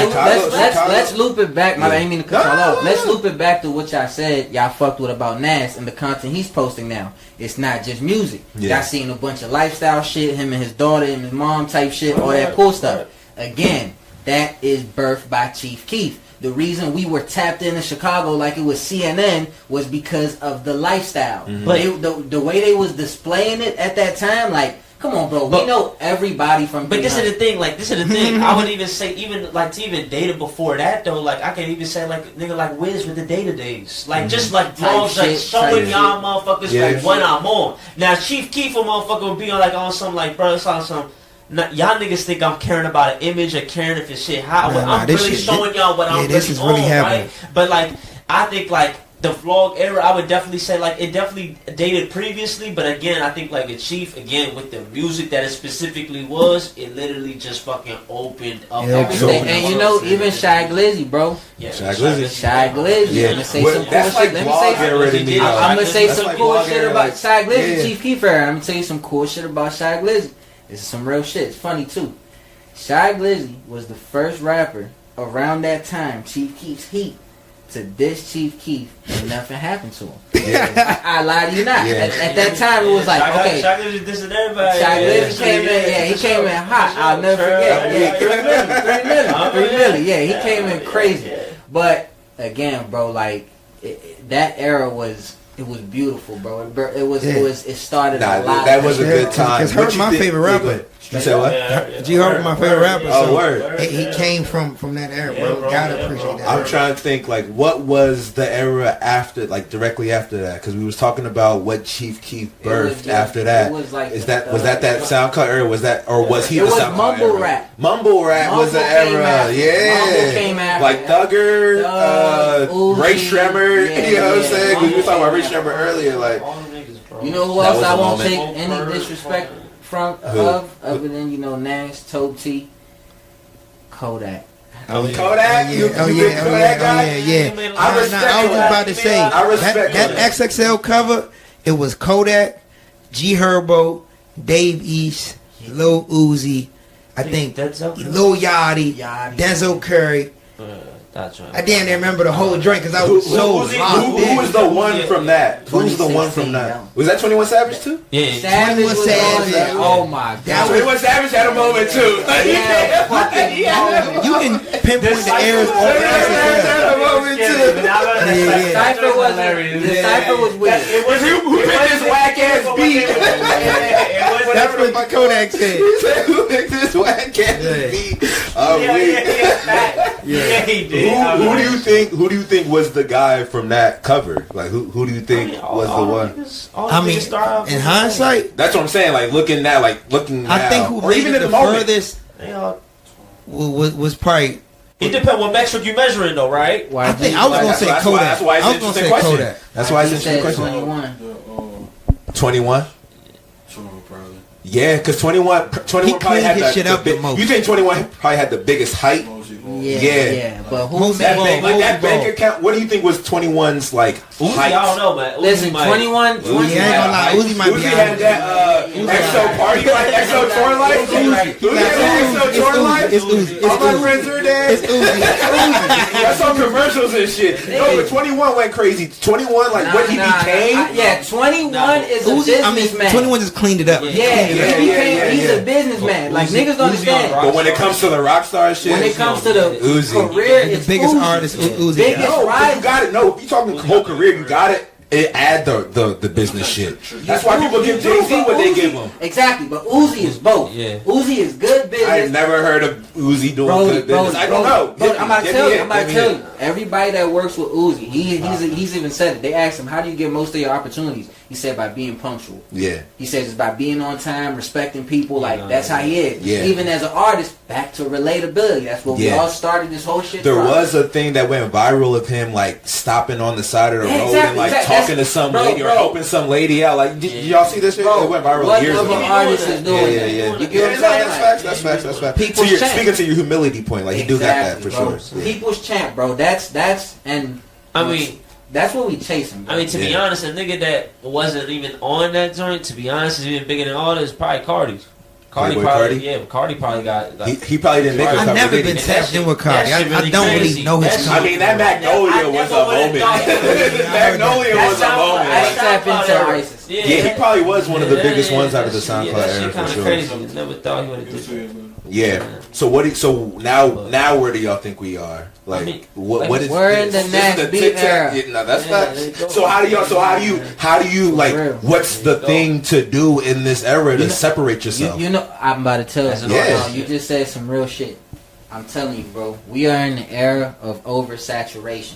loop it back. I didn't mean to cut y'all off. Let's loop it back to what y'all said y'all fucked with about Nast and the content he's posting now. It's not just music. Y'all seen a bunch of lifestyle shit, him and his daughter and his mom type shit, all that cool stuff. Again, that is birthed by Chief Keef. The reason we were tapped into Chicago like it was CNN was because of the lifestyle. But the way they was displaying it at that time, like, come on, bro. We know everybody from. But this is the thing. Like, I would even say, even like to even data before that though. Like, I can even say like nigga like Wiz with the data days. Like just like vlogs, like showing y'all motherfuckers like when I'm on. Now Chief Keef motherfucker would be on like on some like bro, it's on some. Y'all niggas think I'm caring about an image or caring if it's shit hot. I'm really showing y'all what I'm this is really happening. Right? But like, I think like. The vlog era, I would definitely say like it definitely dated previously, but again, I think like a Chief again with the music that it specifically was, it literally just fucking opened up everything. And you know, even Shy Glizzy, bro. Yeah, Shy Glizzy. Yeah. I'm gonna say some cool shit. I'm gonna say some cool shit about Shy Glizzy, Chief Keef era. I'm gonna tell you some cool shit about Shy Glizzy. This is some real shit. It's funny too. Shy Glizzy was the first rapper around that time, Chief Keef's heat, to diss Chief Keef and nothing happened to him. I lie to you not. At that time it was like, okay. Shy Glizzy dissing everybody. Shy Glizzy came in, he came in hot. I'll never forget. 3 million. Yeah, he came in crazy. But again, bro, like that era was. It was beautiful, bro. It started a lot. That was a good time. Because Herb, my favorite rapper. You said what? G Herb, my favorite rapper. Oh, word. He came from that era, bro. Gotta appreciate that. I'm trying to think, like, what was the era after, like, directly after that? Because we was talking about what Chief Keef birthed after that. Was like was that SoundCloud era? Was that, or was he the SoundCloud mumble era? rap. Mumble rap was the era. Yeah. Mumble came after. Like Thugger, Ray Shremmer. You know what I'm saying? Because we were talking about Ray Shremmer earlier. Like, you know who else I won't take any disrespect from other than, you know, Nast, Toe T, Kodak. Kodak? Yeah. I was about to say, that XXL cover, it was Kodak, G Herbo, Dave East, Lil Uzi, I think Lil Yachty, Denzel Curry. That's right. I damn near remember the whole joint because I was so locked in. Who was the one from that? Who was the one from that? Was that 21 Savage too? Yeah. Savage was 21 on Savage. there. Oh my god. 21 Savage had a moment too. Yeah, fucking You can pinpoint the eras on had a moment too. Yeah. Cypher was the Cypher was weird. It was who picked this whack ass beat. That's what Kodak said. He said, who picked this whack ass beat? Yeah, he did. Who do you think was the guy from that cover? Like who do you think was the one? I mean, in hindsight, That's what I'm saying. Like looking now, I think who or made even it in the the moment. furthest was probably. It depends what metric you measuring though, right? I think I was gonna say Kodak. That's why I was it's gonna an say interesting question. Kodak. That's why it's He an said interesting question. 21. 21. Probably. Yeah, because 21 He probably cleaned had his shit up the big. most. You think 21 probably had the biggest height? Yeah. But who's That Ball, bank, like that Ball. bank account. What do you think was 21's like Uzi, height? I don't know, man. Uzi Listen, might- 21. Uzi, I ain't gonna lie, Uzi might be Uzi out had there. that EXO party like EXO tour life. Uzi had that EXO tour life. It's Uzi. All my friends are dead. It's Uzi. That's on commercials and shit. No, but 21 went crazy. 21, like what he became. Yeah, 21 is a Uzi, I mean, businessman. 21 just cleaned it up. Yeah, he's a businessman. Like niggas don't understand. But when it comes to the rock star shit, When it comes to the Uzi. career, The it's biggest Uzi. artist, Uzi. Biggest No, but rise. you got it. No, if you talking whole career, you got it. It add the business shit. That's why people give Jay-Z what they give him. Exactly, but Uzi is both. Yeah. Uzi is good business. I have never heard of Uzi doing Bro, good business. I don't know. Bro, I'm about to tell you. I'm about to tell you. you. Everybody that works with Uzi, he's even said it. They asked him, "How do you get most of your opportunities?" He said, "By being punctual." Yeah. He says it's by being on time, respecting people. Like that's how he is. Yeah. Even as an artist, back to relatability. That's what we Yeah. all started this whole shit. There from. was a thing that went viral of him like stopping on the side of the road Exactly, and like exactly. talking to some Bro, lady or bro. helping some lady out. Like, did y'all see this shit? Bro, It went viral what years other ago. artist is doing that? You get what I'm saying? That's facts. That's facts. People's So champ. speaking to your humility point, like he do got that for bro. sure. Yeah. People's champ, bro. That's and I mean, that's what we chasing. Bro. I mean, to be Yeah. honest, a nigga that wasn't even on that joint, to be honest, is even bigger than all this. Probably Cardi's. Cardi Playboy probably, Cardi? yeah. Cardi probably got. Like, He probably didn't make a I've couple never did he? been tapped in with Cardi. That shit I don't really crazy. know his That shit- I mean, that Magnolia was a moment. Magnolia was a moment. That's tap into ISIS. Yeah, he probably was one of the biggest ones out of the SoundCloud. SoundCloud That era shit for kind of sure. crazy. Never thought he would have did that. Yeah. So what? So now where do y'all think we are? Like, I mean, what is? we're in the this is Nast beat tic-tac- era. Yeah, no, that's Yeah, facts. there you go. So how do y'all? So how do you like? real. What's the thing to do in this era to You know- separate yourself? You know, I'm about to tell That's you. Yeah. Bro, you just said some real shit. I'm telling you, bro. We are in the era of oversaturation.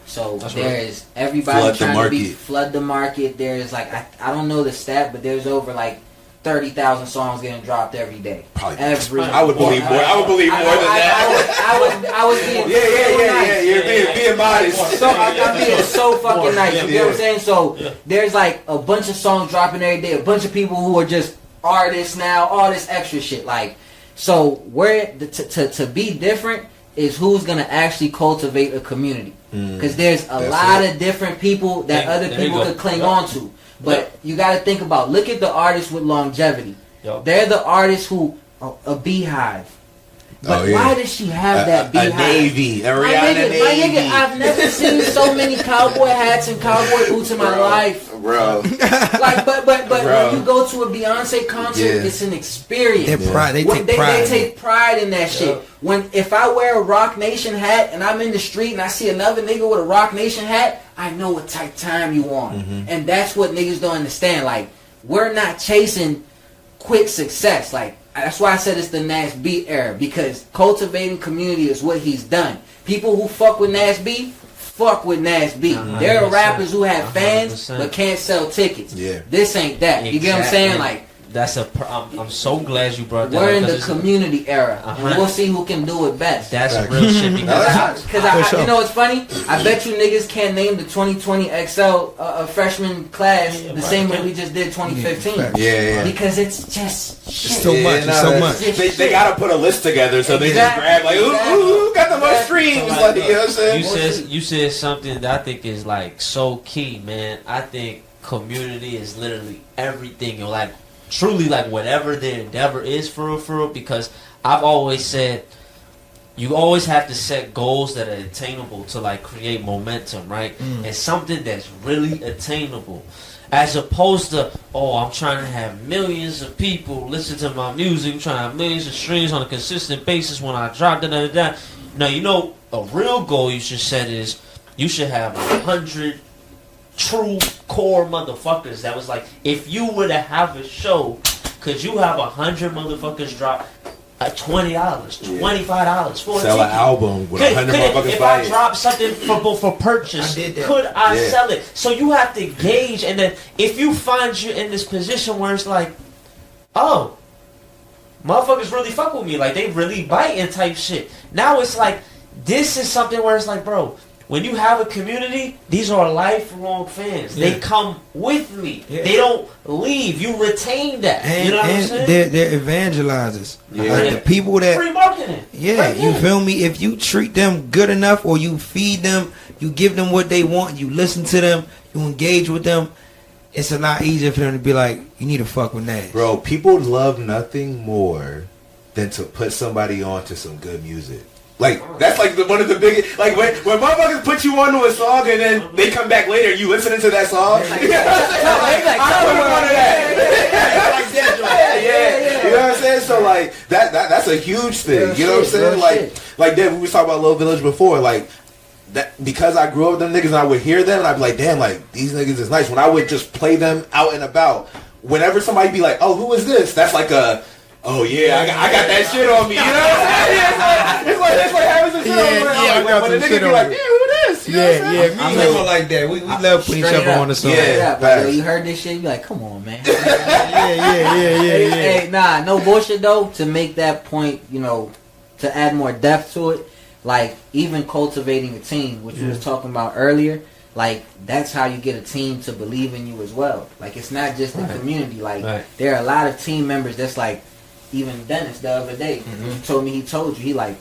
So That's there right. is everybody Flood the trying to be market. flood the market. There's like I don't know the stat, but there's over like 30,000 songs getting dropped every day. Probably. Every. I would believe more. I would believe more than that. I was being Yeah. You're Yeah. being modest. So I'm being so fucking nice. You get what I'm saying? So Yeah. there's like a bunch of songs dropping every day. A bunch of people who are just artists now. All this extra shit. Like, so where to be different is who's gonna actually cultivate a community. Because there's a That's lot it. of different people that There- other there you people go. could cling Yep. on to. But you got to think about. Look at the artists with longevity. Yup. They're the artists who a beehive. But Oh, yeah. why does she have that A beehive? navy, a My Rihanna nigga, navy. I've never seen so many cowboy hats and cowboy boots in my life. bro. Like, but Bro. when you go to a Beyonce concert, Yeah. it's an experience. They When take pride. They take pride in that shit. If I wear a Rock Nation hat and I'm in the street and I see another nigga with a Rock Nation hat, I know what type time you on. Mm-hmm. And that's what niggas don't understand. Like, we're not chasing quick success. Like, that's why I said it's the Nast beat era, because cultivating community is what he's done. People who fuck with Nast beat, fuck with Nast beat. There are rappers who have fans 100%. but can't sell tickets. Yeah. This ain't that. You get what I'm saying? Exactly. Like, That's I'm so glad you brought that we're up. in the 'cause it's- community era. Uh-huh. And we'll see who can do it best. That's real shit because For sure. You know what's funny? I bet you niggas can't name the 2020 XL freshman class Yeah, the right. same way we just did 2015. Yeah. Because it's just shit. It's so much. It's so much. They gotta put a list together, so they just Exactly. grab like, who got the most streams? Like, you know what I'm saying? you said something that I think is like so key, man. I think community is literally everything. You're like truly like whatever their endeavor is for real, because I've always said you always have to set goals that are attainable to like create momentum, right? And something that's really attainable. As opposed to, oh, I'm trying to have millions of people listen to my music, I'm trying to have millions of streams on a consistent basis when I drop, da-da-da-da. Now, you know, a real goal you should set is, you should have 100 true core motherfuckers that was like, if you were to have a show, could you have 100 motherfuckers drop $20, $25 for a sell ticket? an album with 100 motherfuckers If buy I it. drop something for purchase, could I sell it? So you have to gauge, and then if you find you in this position where it's like, oh, motherfuckers really fuck with me, like they really biting type shit. Now it's like, this is something where it's like, bro, when you have a community, these are lifelong fans. They come with me. They don't leave. You retain that. And, you know what I'm saying? They're evangelizers. Yeah. Like the people that Free marketing. Right you there. feel me? If you treat them good enough, or you feed them, you give them what they want, you listen to them, you engage with them, it's a lot easier for them to be like, you need to fuck with that. Bro, people love nothing more than to put somebody on to some good music. Like, that's like one of the biggest, like when motherfuckers put you onto a song and then they come back later, you listening to that song? You know what I'm saying? I was one of that. Yeah. You know what I'm saying? So like, that's a huge thing. You know what I'm saying? Like Dad, we was talking about Little Village before, like, that, because I grew up with them niggas and I would hear them and I'd be like, damn, like, these niggas is nice. When I would just play them out and about, whenever somebody be like, oh, who is this? That's like a, oh yeah, I got that shit on me. You know what I'm saying? It's like having some shit on me. I got when some a nigga shit be on like, me. damn, who this? You know what I'm saying? I'm never like that. We love putting each other on the song. Yeah. Like, yo, you heard this shit? You be like, come on, man. Yeah. Hey, nah, no bullshit though. To make that point, you know, to add more depth to it, like even cultivating a team, which we was talking about earlier, like that's how you get a team to believe in you as well. Like it's not just the community. Like there are a lot of team members that's like, even Dennis the other day, he told me, he told you, he like,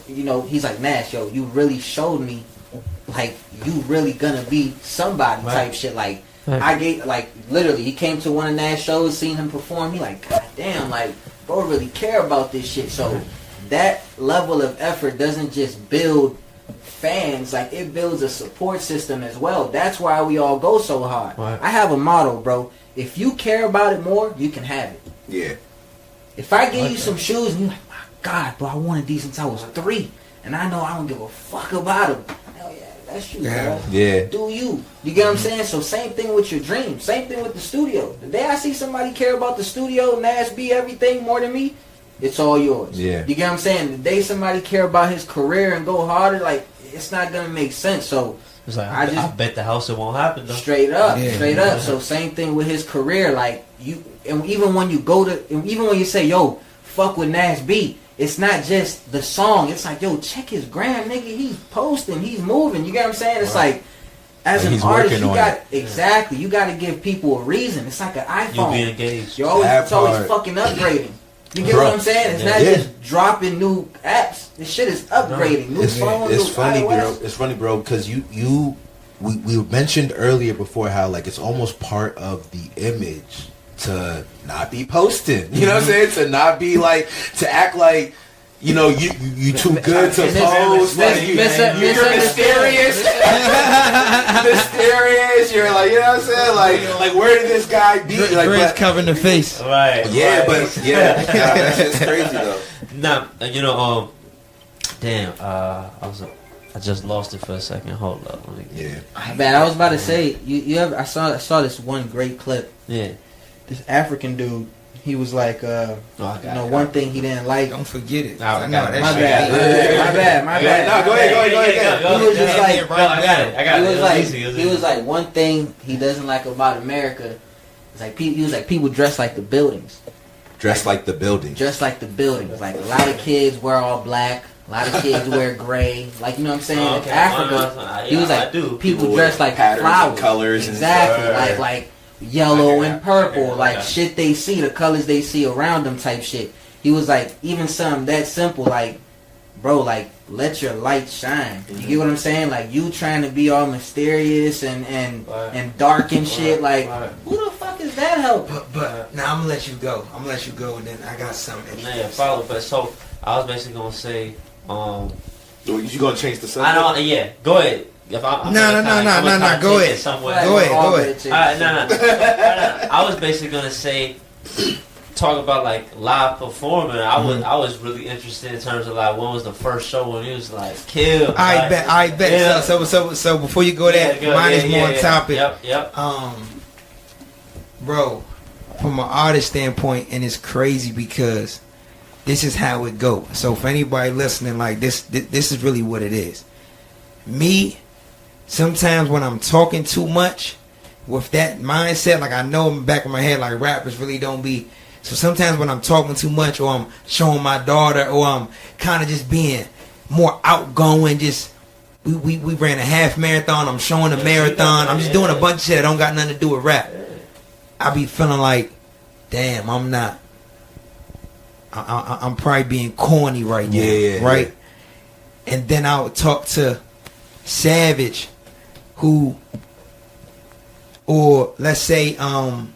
you know, he's like, Nash, yo, you really showed me, like, you really gonna be somebody type shit. Like, I gave, like, literally, he came to one of Nash shows, seen him perform, he like, god damn, like, bro really care about this shit. So that level of effort doesn't just build fans, like, it builds a support system as well. That's why we all go so hard. I have a motto, bro. If you care about it more, you can have it. Yeah. If I give you some shoes and you're like, my God, bro, I wanted these since I was 3, and I know I don't give a fuck about them. Hell yeah, that's you, bro. Yeah. Do you? You get what I'm saying? So same thing with your dreams. Same thing with the studio. The day I see somebody care about the studio, Nast be everything more than me, it's all yours. Yeah. You get what I'm saying? The day somebody care about his career and go harder, like, it's not gonna make sense. So it's like, I bet the house it won't happen though. Straight up. So same thing with his career. Like you, and even when you go to, and even when you say, yo, fuck with Nast B, it's not just the song. It's like, yo, check his gram, nigga. He's posting, he's moving. You get what I'm saying? It's like, as an artist, you got you got to give people a reason. It's like an iPhone. You be engaged. You're always, it's always fucking upgrading. You get what I'm saying? It's not just dropping new apps. This shit is upgrading. New phones. It's funny, bro. It's funny, bro, because we mentioned earlier before how like it's almost part of the image to not be posting. You know what I'm saying? To not be like, to act like, you know, you too good to post. Like you're mysterious. Mysterious. You're like, you know what I'm saying? Like where did this guy be? Like, Dreads covering the face. Right. Yeah, but yeah, that's just crazy though. Nah, you know, damn, I just lost it for a second. Hold up. Man, I was about to say, you ever? I saw this one great clip. Yeah. This African dude. He was like, one thing he didn't like. Don't forget it. My bad. No, go ahead. He was just like, I got it. He was like, one thing he doesn't like about America is like, he was like, people dress like the buildings. Dress like the buildings. Like a lot of kids wear all black. A lot of kids wear gray. Like, you know what I'm saying? Like Africa, he was like, people dress like flowers, colors, exactly. And like yellow and purple, like shit they see, the colors they see around them type shit. He was like, even something that simple, like, bro, like, let your light shine. You get what I'm saying? Like, you trying to be all mysterious and dark and shit, like, who the fuck is that helping? But now I'm gonna let you go. And then I got something. Yeah, follow. But so I was basically gonna say, You gonna change the subject? I don't. Yeah, go ahead. If I'm No. Go ahead. Go ahead. No. I was basically gonna say, talk about like live performing. I was really interested in terms of like when was the first show when he was like killed. I bet. Yeah. So before you go there, mine is more on topic. Yep. Bro, from an artist standpoint, and it's crazy because this is how it goes. So for anybody listening, like this is really what it is. Me, sometimes when I'm talking too much with that mindset, like I know in the back of my head, like rappers really don't be. So sometimes when I'm talking too much, or I'm showing my daughter, or I'm kind of just being more outgoing, just we ran a half marathon, I'm showing a marathon, I'm just doing a bunch of shit that don't got nothing to do with rap. I be feeling like, damn, I'm not. I'm probably being corny right now, right? Yeah. And then I would talk to Savage, who, or let's say, fuck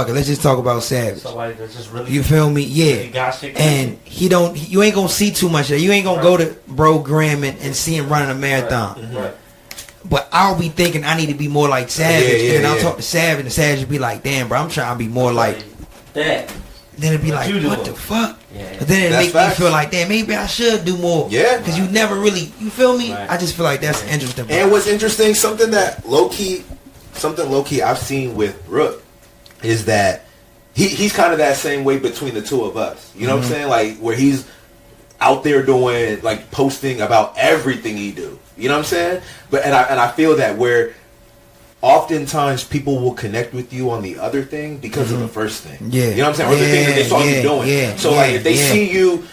it. Let's just talk about Savage. Somebody that's just really, you feel me? Yeah. And you ain't gonna see too much of that. You ain't gonna go to Bro Graham and see him running a marathon. Right. But I'll be thinking I need to be more like Savage, and then I'll talk to Savage, and Savage will be like, "Damn, bro, I'm trying to be more like that." Then it'd be like, "What the fuck?" Yeah. But then it make me feel like, "Damn, maybe I should do more." Yeah, because you never really, you feel me? Right. I just feel like that's interesting. Bro. And what's interesting, something low key I've seen with Rook is that he's kind of that same way between the two of us. You know what I'm saying? Like where he's out there doing like posting about everything he do. You know what I'm saying? But and I feel that where oftentimes people will connect with you on the other thing because of the first thing. Yeah. You know what I'm saying? Or the thing that they saw you doing. Yeah. So like if they see you,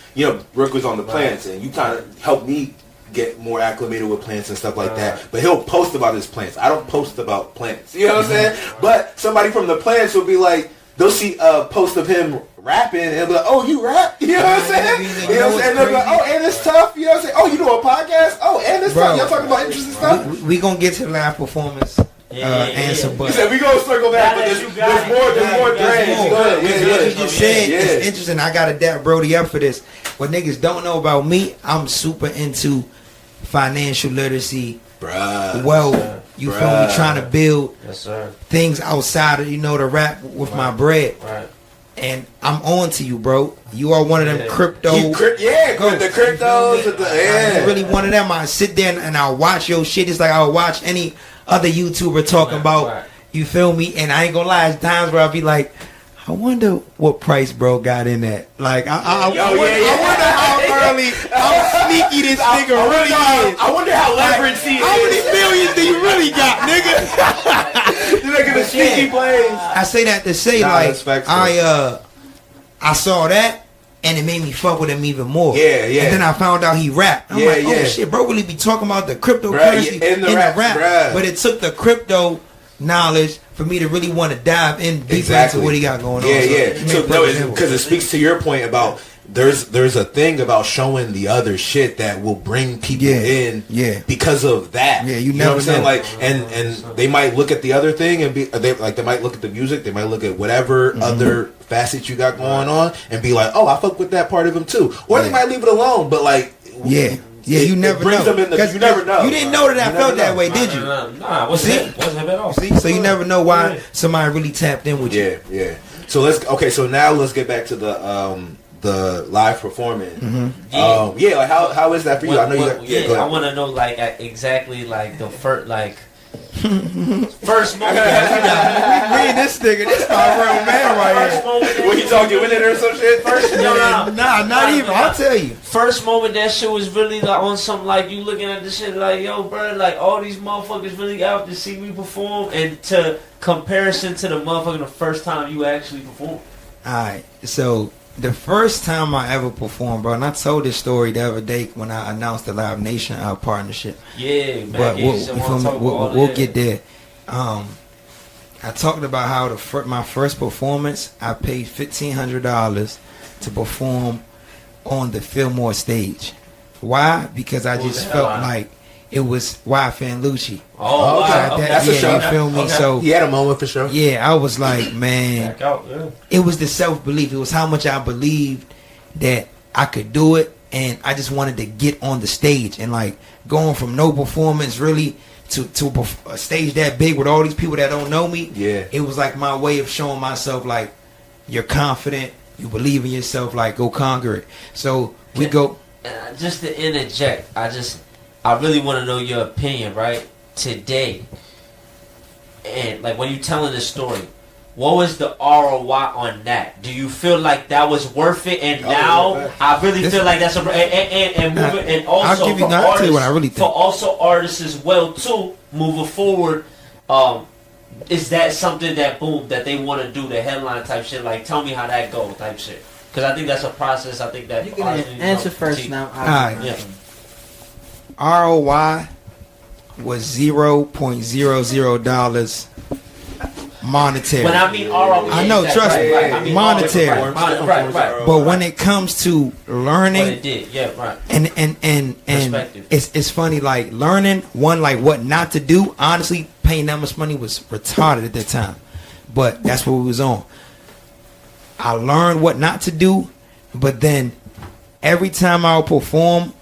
Rook was on the plants and you kind of helped me get more acclimated with plants and stuff like that. But he'll post about his plants. I don't post about plants. You know what I'm saying? But somebody from the plants will be like, they'll see a post of him rapping and they'll be like, "Oh, you rap?" You know what I'm saying? You know what I'm saying? They'll be like, "Oh, and it's tough." You know what I'm saying? "Oh, you do a podcast?" "Oh, and it's tough." Y'all talking about interesting stuff? We gonna get to the live performance answer, but you said we gonna circle back, but there's more threads. You just said it's interesting. I gotta dap Brody up for this. What niggas don't know about me, I'm super into financial literacy. Bruh. Well, you feel me? Trying to build things outside of, the rap with my bread. Right. And I'm on to you, bro. You are one of them crypto. The cryptos. I'm really one of them. I sit there and I'll watch your shit. It's like I'll watch any other YouTuber talking about, you feel me? And I ain't gonna lie, there's times where I'll be like, I wonder what price bro got in that. Like, I wonder how early, how sneaky this nigga really is. I wonder how leveraged he is. How many millions do you really got, nigga? You're making a sneaky plays. I say that to say, I saw that, and it made me fuck with him even more. Yeah. And then I found out he rapped. I'm like, oh shit, bro really be talking about the cryptocurrency in the rap. But it took the crypto knowledge for me to really want to dive in deeper into what he got going on. So because it speaks to your point about there's a thing about showing the other shit that will bring people in because of that. Yeah, you know what I'm saying? Like, and they might look at the other thing and they might look at the music, they might look at whatever other facets you got going on and be like, oh, I fuck with that part of him too. Or they might leave it alone, but like, you never know. You never know. You didn't know that I felt that way, did you? Nah, wasn't at all. See, so you never know why somebody really tapped in with you. Yeah. So so now let's get back to the live performing. Like how is that for you? I know I want to know like exactly like the first moment. Me and this nigga, this my real man right here. When he talking with it or some shit? Not even. I'll tell you. First moment that shit was really like on something like you looking at this shit like, yo, bro, like all these motherfuckers really out to see me perform, and to comparison to the motherfucker the first time you actually performed. Alright, so the first time I ever performed, bro, and I told this story the other day when I announced the Live Nation partnership. Yeah, man. But we'll get there. I talked about how my first performance, I paid $1,500 to perform on the Fillmore stage. Why? Because I just felt like it was Wi-Fi Lucci. Oh, okay. That's a show. You feel me? Okay. So he had a moment for sure. Yeah, I was like, man, it was the self-belief. It was how much I believed that I could do it, and I just wanted to get on the stage, and like going from no performance really to a stage that big with all these people that don't know me. Yeah, it was like my way of showing myself like you're confident, you believe in yourself, like go conquer it. So we go. Just to interject, I really want to know your opinion, right? Today, and like when you're telling this story, what was the ROI on that? Do you feel like that was worth it? And now I really feel like that's and also I'll give you, for I'll artists, tell you what I really think. for also artists as well too, moving forward. Is that something that that they want to do, the headline type shit? Like, tell me how that go type shit. Because I think that's a process. I think that you can answer first now. All right. ROI was $0.00 monetary. When I mean ROI, I know, trust me, I mean monetary. Right. But when it comes to learning, What it did, yeah, right. and it's funny, like learning like what not to do. Honestly, paying that much money was retarded at that time, but that's what we was on. I learned what not to do, but then every time I would perform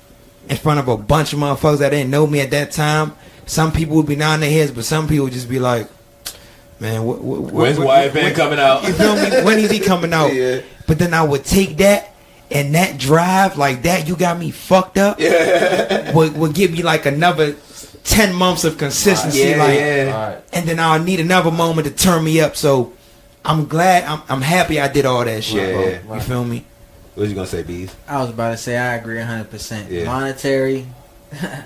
in front of a bunch of motherfuckers that didn't know me at that time, some people would be nodding their heads, but some people would just be like, man, when's YFN coming out? You feel me? When is he coming out? Yeah. But then I would take that, and that drive, like that, you got me fucked up, would give me like another 10 months of consistency. And then I'll need another moment to turn me up. So I'm glad, I'm happy I did all that shit, bro. You feel me? What was you gonna say, Beez? I was about to say I agree 100%. Yeah. Monetary,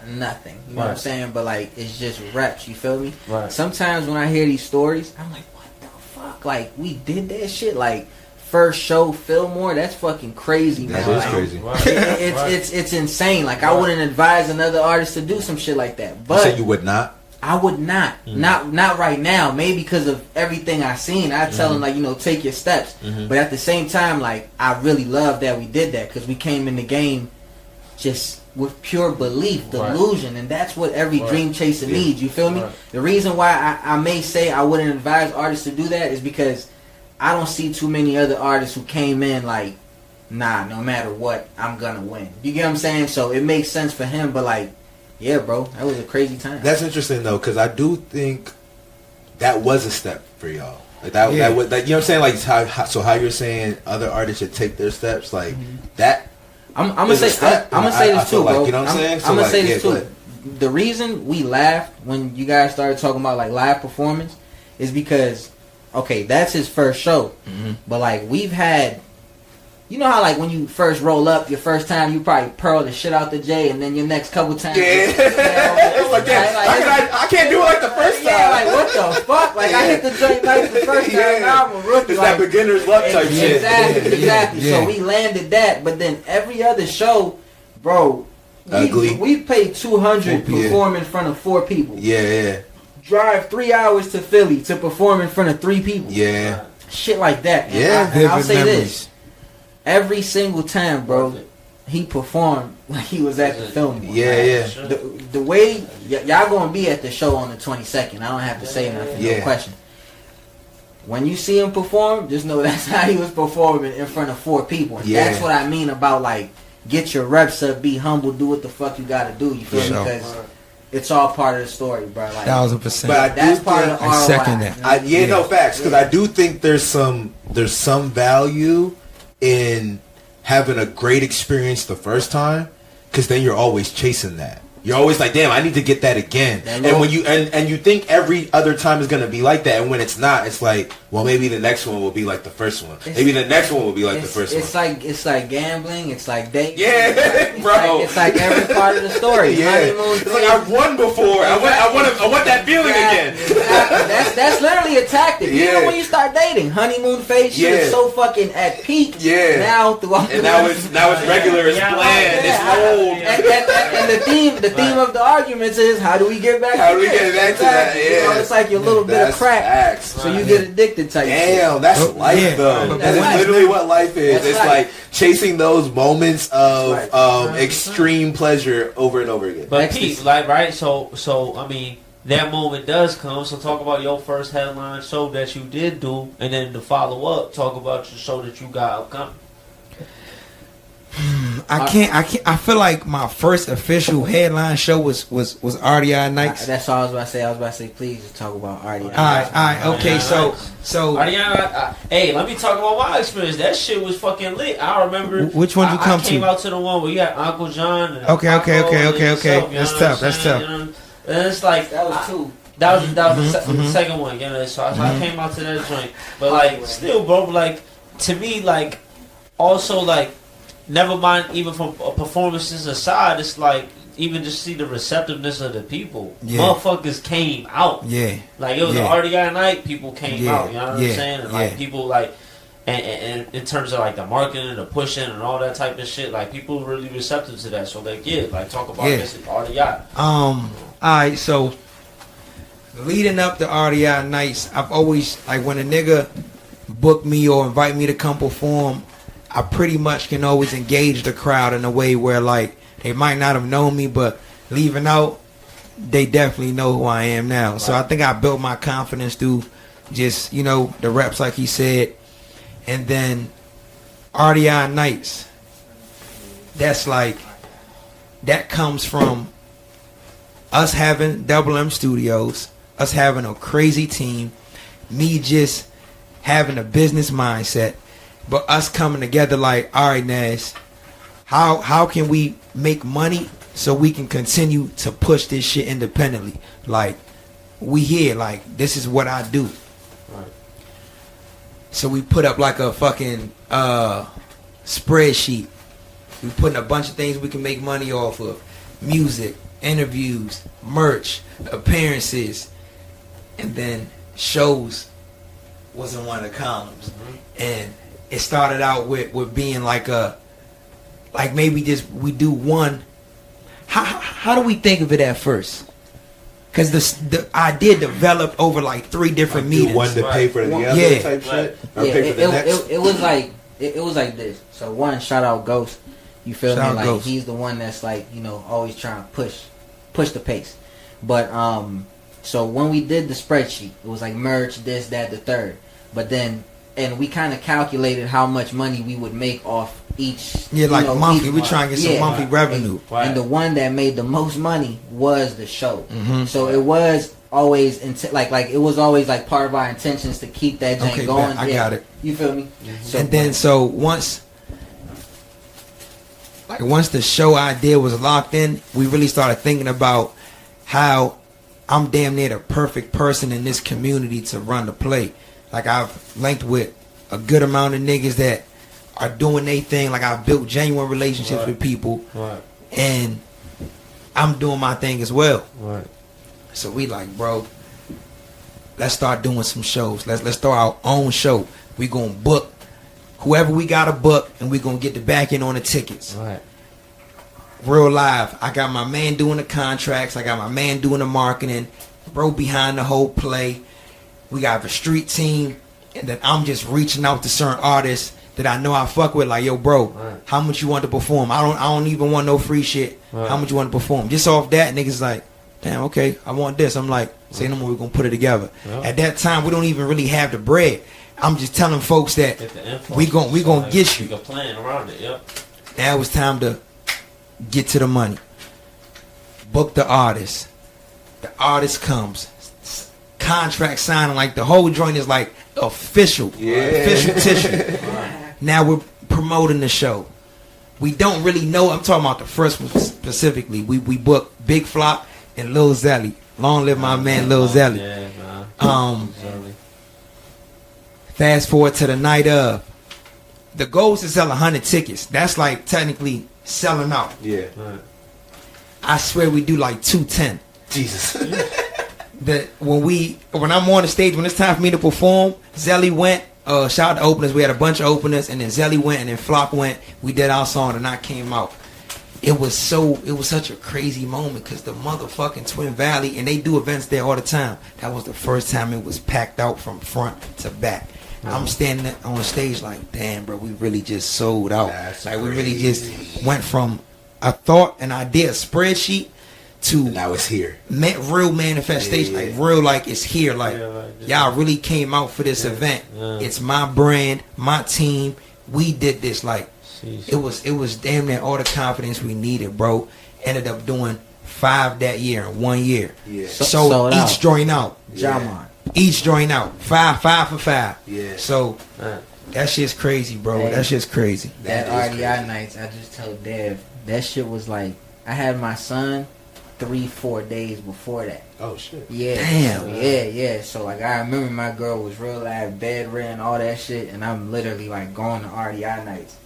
nothing. You know what I'm saying? But like it's just reps. You feel me? Right. Sometimes when I hear these stories, I'm like, what the fuck? Like we did that shit. Like first show Fillmore, that's fucking crazy, man. That is like, crazy. It's insane. Like I wouldn't advise another artist to do some shit like that. But you said you would not. I would not. Not right now. Maybe because of everything I seen. I tell them like, take your steps. But at the same time, like I really love that we did that because we came in the game just with pure belief, delusion, and that's what every dream chaser needs. You feel me? The reason why I may say I wouldn't advise artists to do that is because I don't see too many other artists who came in like, nah, no matter what, I'm gonna win. You get what I'm saying? So it makes sense for him, but like, yeah, bro, that was a crazy time. That's interesting though, because I do think that was a step for y'all. Like that, that was, like, you know what I'm saying? Like how you're saying other artists should take their steps, like that. I'm gonna say this too, bro. Like, you know what I'm saying? I'm gonna say this too. The reason we laughed when you guys started talking about like live performance is because, okay, that's his first show, but like we've had. You know how like when you first roll up your first time, you probably pearl the shit out the J, and then your next couple times, it's like, I can't do it like the first time. Yeah, like what the fuck? Like I hit the joint like the first time. Now I'm a rookie. It's like, that beginner's luck type shit. Exactly. So we landed that, but then every other show, bro, we paid $200 perform in front of 4 people. Drive 3 hours to Philly to perform in front of 3 people. Shit like that. And I'll say this. Every single time, bro, he performed like he was at the film. The way y'all gonna be at the show on the 22nd. I don't have to say nothing. No question. When you see him perform, just know that's how he was performing in front of 4 people. And that's what I mean about like get your reps up, be humble, do what the fuck you gotta do. You feel me? Because it's all part of the story, bro. Like 1000%. But that's part of the ROI. I second that. No facts, because I do think there's some value in having a great experience the first time, because then you're always chasing that. You're always like, damn, I need to get that again. And when you and you think every other time is gonna be like that, and when it's not, it's like, well, maybe the next one will be like the first one. Maybe the next one will be like the first one. It's like gambling. It's like dating. Yeah, bro. It's like every part of the story. It's like I've won before. I want that feeling again. Exactly. That's literally a tactic. Even when you start dating, honeymoon phase shit is so fucking at peak. Now throughout now it's regular. It's bland. It's old. And the theme of the arguments is how do we get back? How do we get back to that? Yeah, it's like your little bit of crack. So you get addicted type. Damn, that's life though. That's literally what life is. It's like chasing those moments of extreme pleasure over and over again. But Pete, like right, so I mean that moment does come. So talk about your first headline show that you did do, and then the follow up, talk about your show that you got upcoming. I can't. I feel like my first official headline show was RDI Nights. That's all I was about to say. I was about to say, please just talk about RDI. All right. Okay, so RDI. Hey, let me talk about my experience. That shit was fucking lit. I remember. Which one you come to? I came out to the one where you had Uncle John. And Okay. Yourself, That's tough. And it's like That was two. That was the second one. You know, so I came out to that joint, but like still, bro. Like to me, like also like. Never mind, even from performances aside, it's like even just see the receptiveness of the people. Yeah. Motherfuckers came out. Yeah, like it was an RDI night. People came out. You know what I'm saying? And like yeah. people like, and in terms of like the marketing and the pushing and all that type of shit, like people were really receptive to that. So like like talk about this at RDI. All right, so leading up to RDI nights, I've always like when a nigga book me or invite me to come perform. I pretty much can always engage the crowd in a way where like they might not have known me, but leaving out, they definitely know who I am now. Right. So I think I built my confidence through just, the reps like he said. And then RDI nights, that comes from us having Double M Studios, us having a crazy team, me just having a business mindset. But us coming together like, all right, Nast, how can we make money so we can continue to push this shit independently? Like, we here, like, this is what I do. Right. So we put up like a fucking spreadsheet. We putting a bunch of things we can make money off of. Music, interviews, merch, appearances, and then shows was in one of the columns. Mm-hmm. And it started out with being like maybe just we do one. How do we think of it at first? Because the idea developed over like 3 different meetings. One to pay for the other type shit. Or pay for the next. It was like this. So one, shout out Ghost. You feel me? Like Ghost. He's the one that's like always trying to push the pace. But so when we did the spreadsheet, it was like merch, this, that, the third. But then. And we kind of calculated how much money we would make off each. Yeah, like monthly. We're trying to get some monthly revenue. And the one that made the most money was the show. Mm-hmm. So it was always like it was always like part of our intentions to keep that jank going. I got it. You feel me? Mm-hmm. And then once the show idea was locked in, we really started thinking about how I'm damn near the perfect person in this community to run the play. Like I've linked with a good amount of niggas that are doing their thing. Like I've built genuine relationships with people. Right. And I'm doing my thing as well. Right. So we like, bro, let's start doing some shows. Let's start our own show. We gonna book whoever we gotta book, and we gonna get the back end on the tickets. Right. Real live. I got my man doing the contracts. I got my man doing the marketing. Bro behind the whole play. We got a street team, and then I'm just reaching out to certain artists that I know I fuck with. Like, yo, bro, how much you want to perform? I don't even want no free shit. Right. How much you want to perform? Just off that, niggas like, damn, okay, I want this. I'm like, say no more, we're gonna put it together. Yep. At that time, we don't even really have the bread. I'm just telling folks that we gonna get you. Plan around it. Yep. Now it's time to get to the money. Book the artist. The artist comes. Contract signing, like the whole joint is like official tissue. Now we're promoting the show. We don't really know. I'm talking about the first one specifically. We booked Big Flop and Lil Zelly. Long live my man Lil Zelly. Fast forward to the night of. The goal is to sell 100 tickets. That's like technically selling out. Yeah. I swear we do like 210. Jesus. That when I'm on the stage, when it's time for me to perform, Zelly went. Shout out to openers. We had a bunch of openers, and then Zelly went, and then Flop went. We did our song, and I came out. It was such a crazy moment because the motherfucking Twin Valley, and they do events there all the time. That was the first time it was packed out from front to back. I'm standing on the stage like, damn, bro, we really just sold out. That's like crazy. We really just went from a thought, an idea, a spreadsheet. To now it's here. Real manifestation, like real, like it's here. Like y'all really came out for this event. It's my brand, my team. We did this. Like It was damn near all the confidence we needed, bro. Ended up doing 5 that year in 1 year. Yeah. So each joint out. Jamon. Each joint out. 5 for 5. Yeah. So that shit's crazy, bro. Hey, that shit's crazy. That That is RDI crazy. nights, I just told Dev, that shit was like, I had my son 3-4 days before that. Oh shit. Yeah. Damn. So, yeah. So like I remember my girl was real live bedridden, all that shit, and I'm literally like going to RDI nights.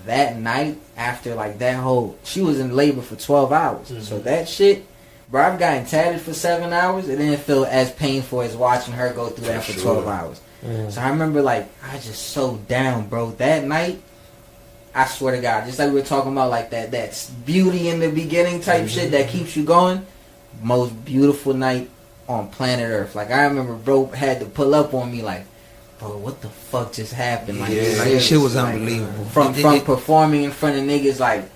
That night after like that whole, she was in labor for 12 hours. So that shit, bro, I've gotten tatted for 7 hours. It didn't feel as painful as watching her go through that for 12 hours. So I remember like I just so down, bro. That night, I swear to God, just like we were talking about, like that beauty in the beginning type shit that keeps you going. Most beautiful night on planet Earth. Like I remember, bro had to pull up on me, like, bro, what the fuck just happened? Like, That shit was like, unbelievable. From performing in front of niggas, like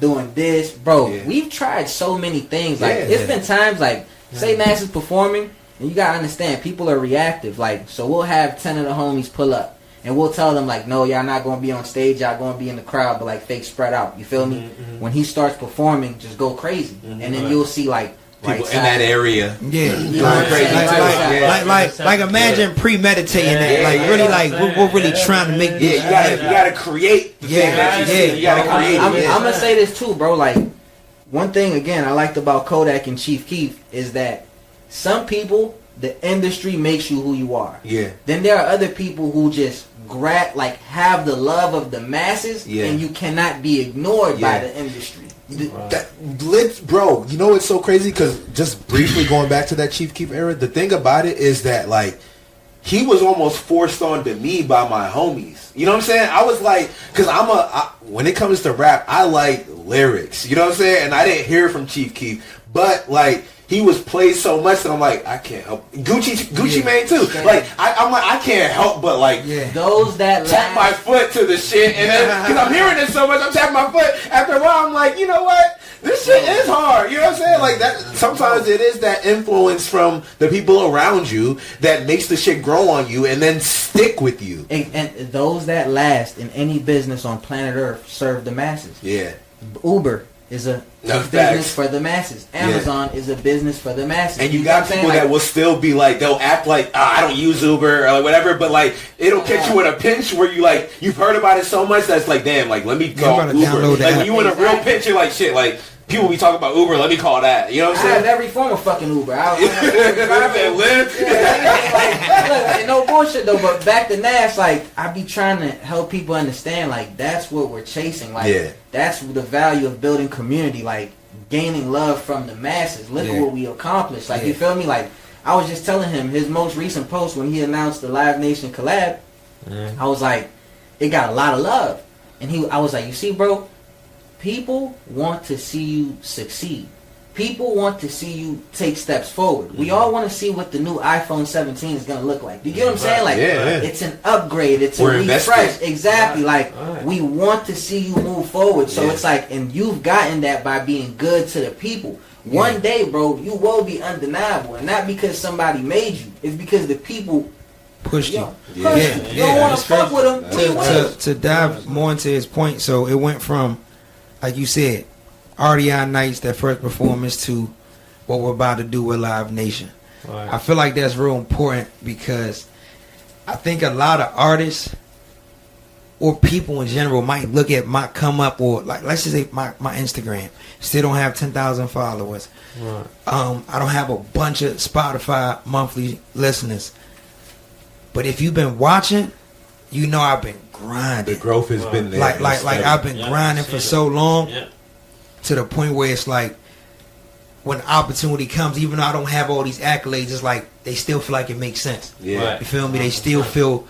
doing this, bro. Yeah. We've tried so many things. Like Yeah. it's been times, like say Nast is performing, and you gotta understand, people are reactive. Like, so we'll have 10 of the homies pull up. And we'll tell them, like, no, y'all not going to be on stage. Y'all going to be in the crowd, but, like, fake spread out. You feel me? When he starts performing, just go crazy. And then you'll see, like, People in that area. Yeah, You know what I'm saying? like imagine premeditating that, like really, like we're really trying to make Yeah, this. you gotta create the thing that you see. You gotta create I'm it. going to say this, too, bro. Like, one thing, again, I liked about Kodak and Chief Keef is that some people, the industry makes you who you are. Yeah. Then there are other people who just have the love of the masses, and you cannot be ignored by the industry. Bro, you know what's so crazy? Because just briefly going back to that Chief Keef era, the thing about it is that, like, He was almost forced onto me by my homies. You know what I'm saying? I was like, because when it comes to rap, I like lyrics. You know what I'm saying? And I didn't hear it from Chief Keef, but like he was played so much that I'm like, I can't help. Gucci Mane too. Like I'm like, I can't help but like those that tap my foot to the shit, and then because I'm hearing it so much, I'm tapping my foot. After a while, I'm like, you know what? This shit is hard. You know what I'm saying? Like that. Sometimes it is that influence from the people around you that makes the shit grow on you and then stick with you. And those that last in any business on planet Earth serve the masses. Yeah. Uber is a business for the masses. Amazon is a business for the masses. And you got people that will still be like, they'll act like, I don't use Uber or whatever, but like it'll catch you in a pinch where you like, you've heard about it so much that's like, damn, like let me call Uber. Like when you in a real pinch, you're like, shit, like people be talking about Uber, let me call that. You know what I'm saying? I have every form of fucking Uber. Look, no bullshit though, but back to Nast, like I be trying to help people understand, like that's what we're chasing. Like that's the value of building community, like gaining love from the masses. Look at what we accomplished. Like you feel me? Like I was just telling him his most recent post when he announced the Live Nation collab. I was like, it got a lot of love. And I was like, you see, bro, people want to see you succeed. People want to see you take steps forward. We all want to see what the new iPhone 17 is going to look like. Do you get what I'm saying? Like, it's an upgrade. It's a refresh. Exactly. Like, we want to see you move forward. So it's like, and you've gotten that by being good to the people. One day, bro, you will be undeniable. And not because somebody made you. It's because the people pushed you. You don't want to fuck with them. To dive more into his point, so it went from, like you said, RDI nights, that first performance, to what we're about to do with Live Nation. Right. I feel like that's real important because I think a lot of artists or people in general might look at my come up, or like let's just say my Instagram. Still don't have 10,000 followers. Right. I don't have a bunch of Spotify monthly listeners. But if you've been watching, you know I've been grinding. The growth has been there. Like I've been grinding for so long. To the point where it's like when opportunity comes, even though I don't have all these accolades, it's like they still feel like it makes sense. You feel me? They still feel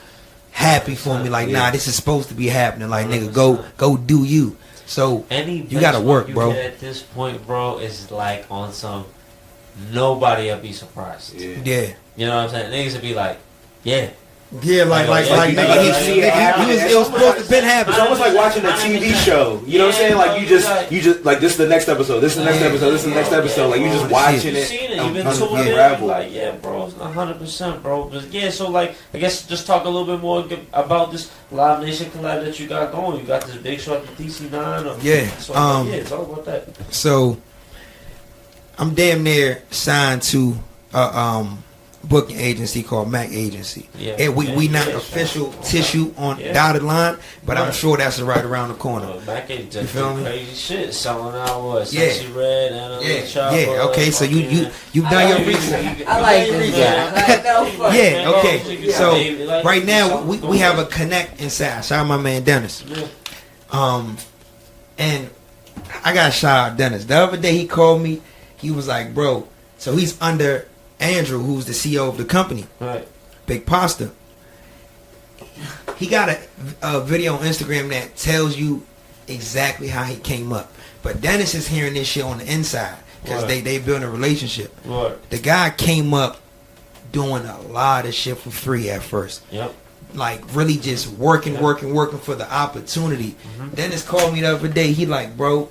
happy for me. Like, nah, this is supposed to be happening. Like, nigga, go do you. So you gotta work, bro. At this point, bro, is like on some nobody will be surprised. Yeah. You know what I'm saying? Niggas would be like, yeah, Yeah, like it was supposed to been happening. It's almost like watching a TV show. You know what I'm saying? Like you just like this is the next episode. This is the next episode. This is the next episode. Like you just watching You it. seen it? You been tuned in? Unravel. Like, yeah, bro, 100%, bro. But yeah, so like, I guess just talk a little bit more about this Live Nation collab that you got going. You got this big show at the DC9. Or, Yeah. So, yeah, talk about that. So I'm damn near signed to booking agency called Mac Agency. Yeah. And we not official tissue on dotted line, but I'm sure that's right around the corner. Mac Agency, You feel me? crazy shit, selling out what? Yeah. Sexy Red and Yeah. Okay, so you've done your research. I like this guy. Like, no fuck. Yeah, okay. So right now we have a connect inside. Shout out my man Dennis. And I got to shout out Dennis. The other day he called me. He was like, bro, so he's under Andrew, who's the CEO of the company. Right. Big Pasta. He got a video on Instagram that tells you exactly how he came up. But Dennis is hearing this shit on the inside because they built a relationship. Right. The guy came up doing a lot of shit for free at first. Yep. Like really just working for the opportunity. Dennis called me the other day. He like, bro,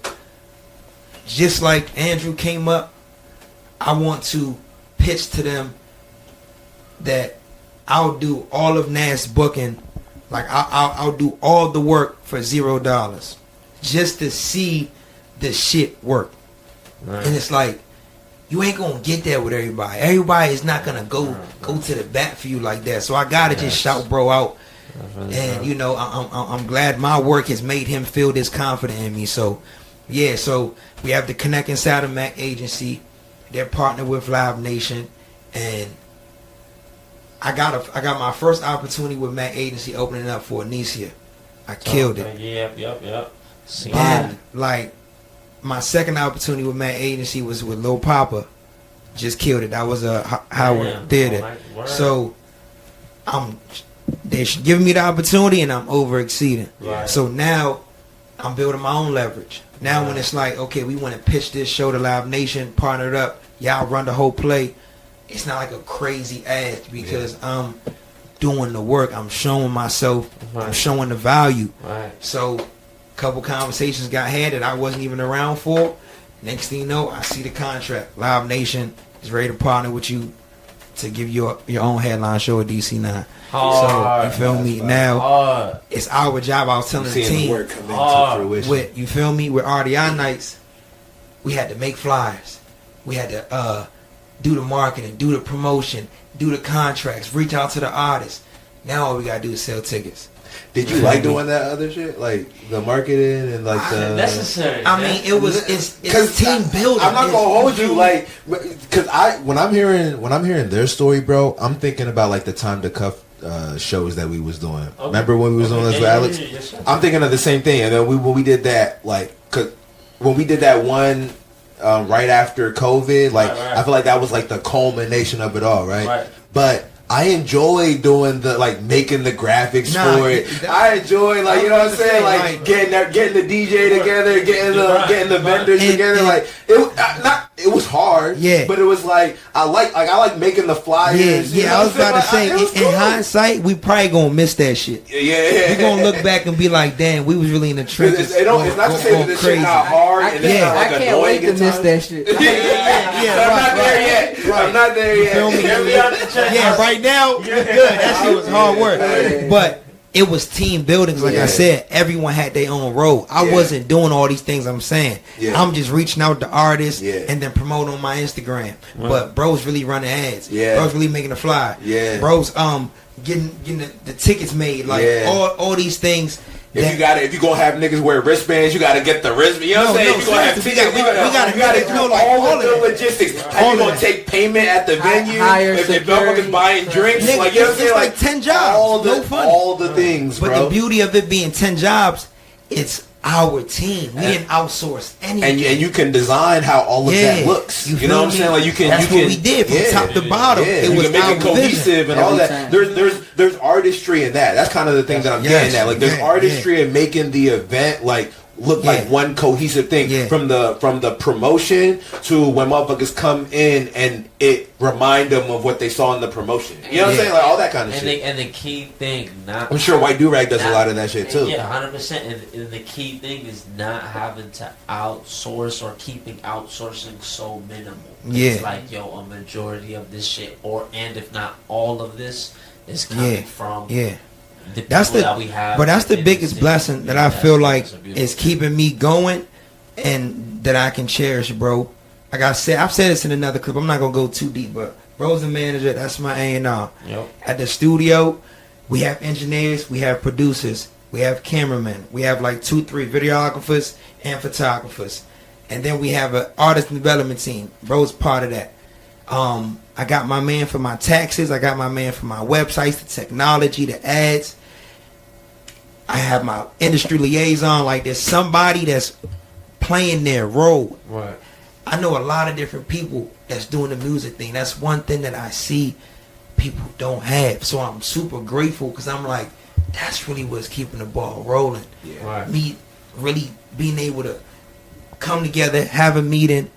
just like Andrew came up, I want to pitch to them that I'll do all of Nast booking. Like I'll do all the work for $0 just to see the shit work. Right. And it's like, you ain't gonna get that with everybody. Everybody is not gonna go to the bat for you like that. So I gotta just shout bro out. And you know, I'm glad my work has made him feel this confident in me. So yeah, so we have the Connect inside of Mac Agency. They're partnered with Live Nation, and I got my first opportunity with Mac Agency opening up for Anicia. I killed it. Yep. And like my second opportunity with Mac Agency was with Lil Papa. Just killed it. That was a Howard Theater. So they're giving me the opportunity, and I'm over exceeding. Right. So now I'm building my own leverage. Now when it's like, okay, we want to pitch this show to Live Nation, partnered up, y'all run the whole play. It's not like a crazy ask because I'm doing the work. I'm showing myself. I'm showing the value. Right. So a couple conversations got had that I wasn't even around for. Next thing you know, I see the contract. Live Nation is ready to partner with you to give you your own headline show at DC9. So you feel me? Now it's our job. I was telling the team, work come into fruition. with you feel me, with RDI nights, we had to make flyers. We had to do the marketing, do the promotion, do the contracts, reach out to the artists. Now all we gotta do is sell tickets. Did you like doing that other shit, like the marketing and like the necessary? I mean, it's team building. I'm not gonna hold you like, because when I'm hearing their story, bro, I'm thinking about like the Time to Cuff shows that we was doing. Okay. Remember when we was doing this with Alex? Yes, I'm thinking of the same thing. And then when we did that, like, cause when we did that one right after COVID, like I feel like that was like the culmination of it all, right? But I enjoy doing the like making the graphics for it. I enjoy like, you know what I'm saying, like getting the DJ together, getting the vendors together. Like it was hard, but it was like I like making the flyers. I was about to say, in hindsight, we probably gonna miss that shit. Yeah, we gonna look back and be like, damn, we was really in the trenches. It's not to say that this shit not hard. And it's not like I can't wait to miss that shit. I'm not there yet. Feel me? Yeah, right now, you're good. That shit was hard work. But it was team buildings, like I said. Everyone had their own role. I wasn't doing all these things I'm saying. I'm just reaching out to artists and then promoting on my Instagram. But bro's really running ads. Bro's really making a fly. Bro's getting the tickets made. Like all these things. If you gonna have niggas wear wristbands, you gotta get the wristband. You know what I'm saying? If you gonna have tickets, we gotta do all the logistics. How you gonna take payment at the venue? If the motherfuckers buying drinks, nigga, like you know what I'm saying? Like 10 jobs. All the things, bro. But the beauty of it being 10 jobs, it's our team. We didn't outsource anything. And you can design how all of that looks. You know what I'm saying? Like That's what we did from top to bottom. It was you can make it cohesive and all that. There's artistry in that. That's kind of the thing that I'm getting at. Like there's artistry in making the event like look like one cohesive thing from the promotion to when motherfuckers come in and it remind them of what they saw in the promotion. You know what I'm saying? Like all that kind of shit. And the key thing, I'm sure White Durag does a lot of that shit too. Yeah, 100%. And the key thing is not having to outsource or keeping outsourcing so minimal. It's like, yo, a majority of this shit, and if not all of this, is coming from that's the that we have. But that's the biggest blessing that I feel like is keeping me going, and that I can cherish, bro. Like I said, I've said this in another clip. I'm not gonna go too deep, but bro's the manager. That's my A&R. Yep. At the studio, we have engineers, we have producers, we have cameramen, we have like 2-3 videographers and photographers, and then we have an artist development team. Bro's part of that. I got my man for my taxes. I got my man for my websites, the technology, the ads. I have my industry liaison. Like there's somebody that's playing their role. Right. I know a lot of different people that's doing the music thing. That's one thing that I see people don't have. So I'm super grateful because I'm like, that's really what's keeping the ball rolling. Yeah. Right. Me really being able to come together, have a meeting.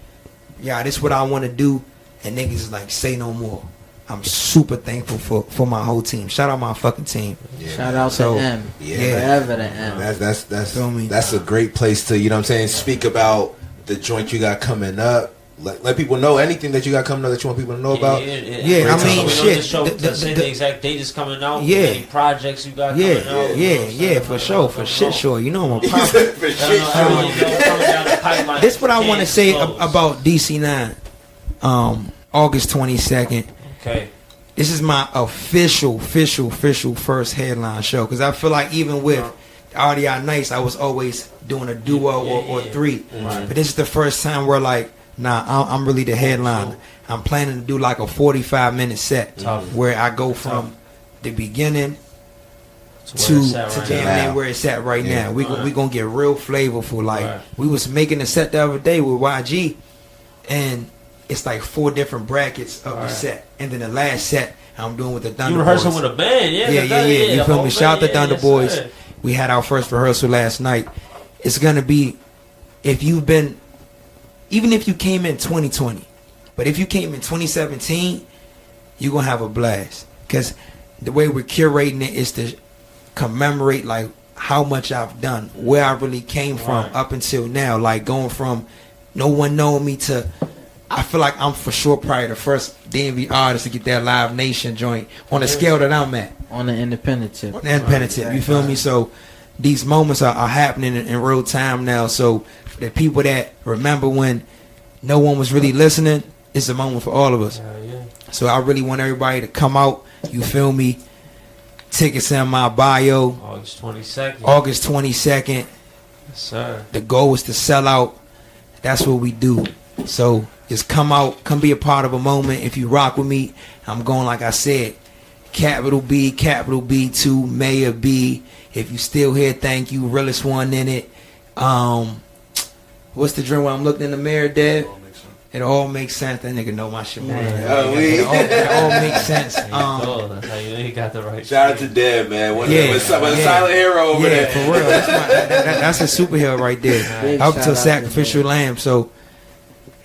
Yeah, this is what I want to do. And niggas is like, say no more. I'm super thankful for my whole team. Shout out my fucking team. Yeah. Shout out to M. Forever to M. That's a great place to, you know what I'm saying, speak about the joint you got coming up. Let people know anything that you got coming up that you want people to know about. Yeah, I mean, shit. The exact date is coming out. Yeah. Any projects you got coming out. Yeah, for sure. For shit sure. You know I'm a pop. For shit sure. This is what I want to say about DC9. August 22nd. Okay. This is my official first headline show. Because I feel like even with RDI Nights, I was always doing a duo or three. Right. But this is the first time where like, nah, I'm really the headliner. I'm planning to do like a 45-minute set where I go from the beginning to damn near where it's at right now. We gonna get real flavorful. Like we was making a set the other day with YG, and it's like 4 different brackets of the set, and then the last set I'm doing with the Thunder You rehearsing with a band, yeah. You feel me? Shout out to Thunder Boys. We had our first rehearsal last night. It's gonna be, even if you came in 2020, but if you came in 2017, you're gonna have a blast. Cause the way we're curating it is to commemorate like how much I've done, where I really came from up until now. Like going from no one knowing me to, I feel like I'm for sure probably the first DMV artist to get that Live Nation joint on the scale that I'm at. On the independent tip. You feel me? So these moments are happening in real time now. So for the people that remember when no one was really listening, it's a moment for all of us. So I really want everybody to come out. You feel me? Tickets in my bio. August 22nd. August 22nd. Yes, sir. The goal is to sell out. That's what we do. So just come out, come be a part of a moment. If you rock with me, I'm going like I said, capital B2, Mayor B. If you still here, thank you. Realest one in it. What's the dream when I'm looking in the mirror, Dad? It all makes sense. That nigga know my shit. It all makes sense. That's how you got the right. Shout out to Deb, man. One silent hero over there. For real. That's a superhero right there. Up to Sacrificial Lamb. So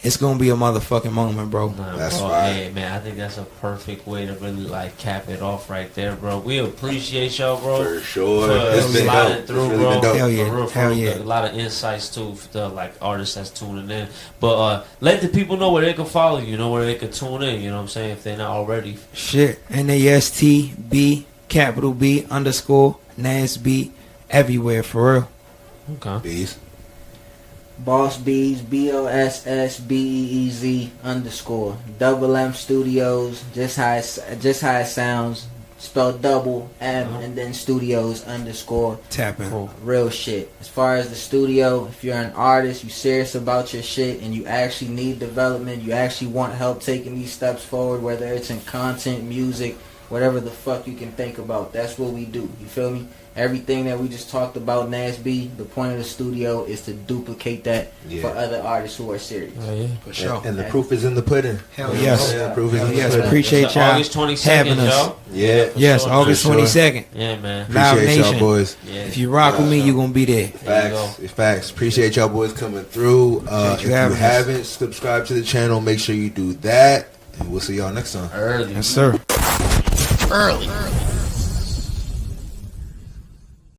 it's gonna be a motherfucking moment, bro. That's right. Hey, man, I think that's a perfect way to really like cap it off right there, bro. We appreciate y'all, bro. For sure. It's been dope. Through, really bro. Been dope. Hell yeah. Hell yeah. A lot of insights too for the like artists that's tuning in. But let the people know where they can follow you, where they can tune in. You know what I'm saying? If they're not already. Shit. NASTB __ NASB everywhere for real. Okay. Beez. Boss Beez, BOSSBEEZ _ Double M Studios, just how it sounds, spelled double M and then Studios _ Tap in. Cool. Real shit. As far as the studio, if you're an artist, you serious about your shit, and you actually need development, you actually want help taking these steps forward, whether it's in content, music, whatever the fuck you can think about. That's what we do. You feel me? Everything that we just talked about, Nast B, the point of the studio is to duplicate that for other artists who are serious. Oh, yeah. For sure. And the proof is in the pudding. Hell yes. Yeah, proof is in the pudding. Appreciate So y'all August 22nd, having us. yo. Yeah. Yes, sure. August For sure. 22nd. Yeah, man. Live Appreciate y'all Nation. boys. Yeah. If you rock with me, you're going to be there. There you Facts. Facts. Appreciate y'all boys coming through. If you having us. haven't subscribed to the channel, make sure you do that. And we'll see y'all next time. Early. Yes, sir. Early.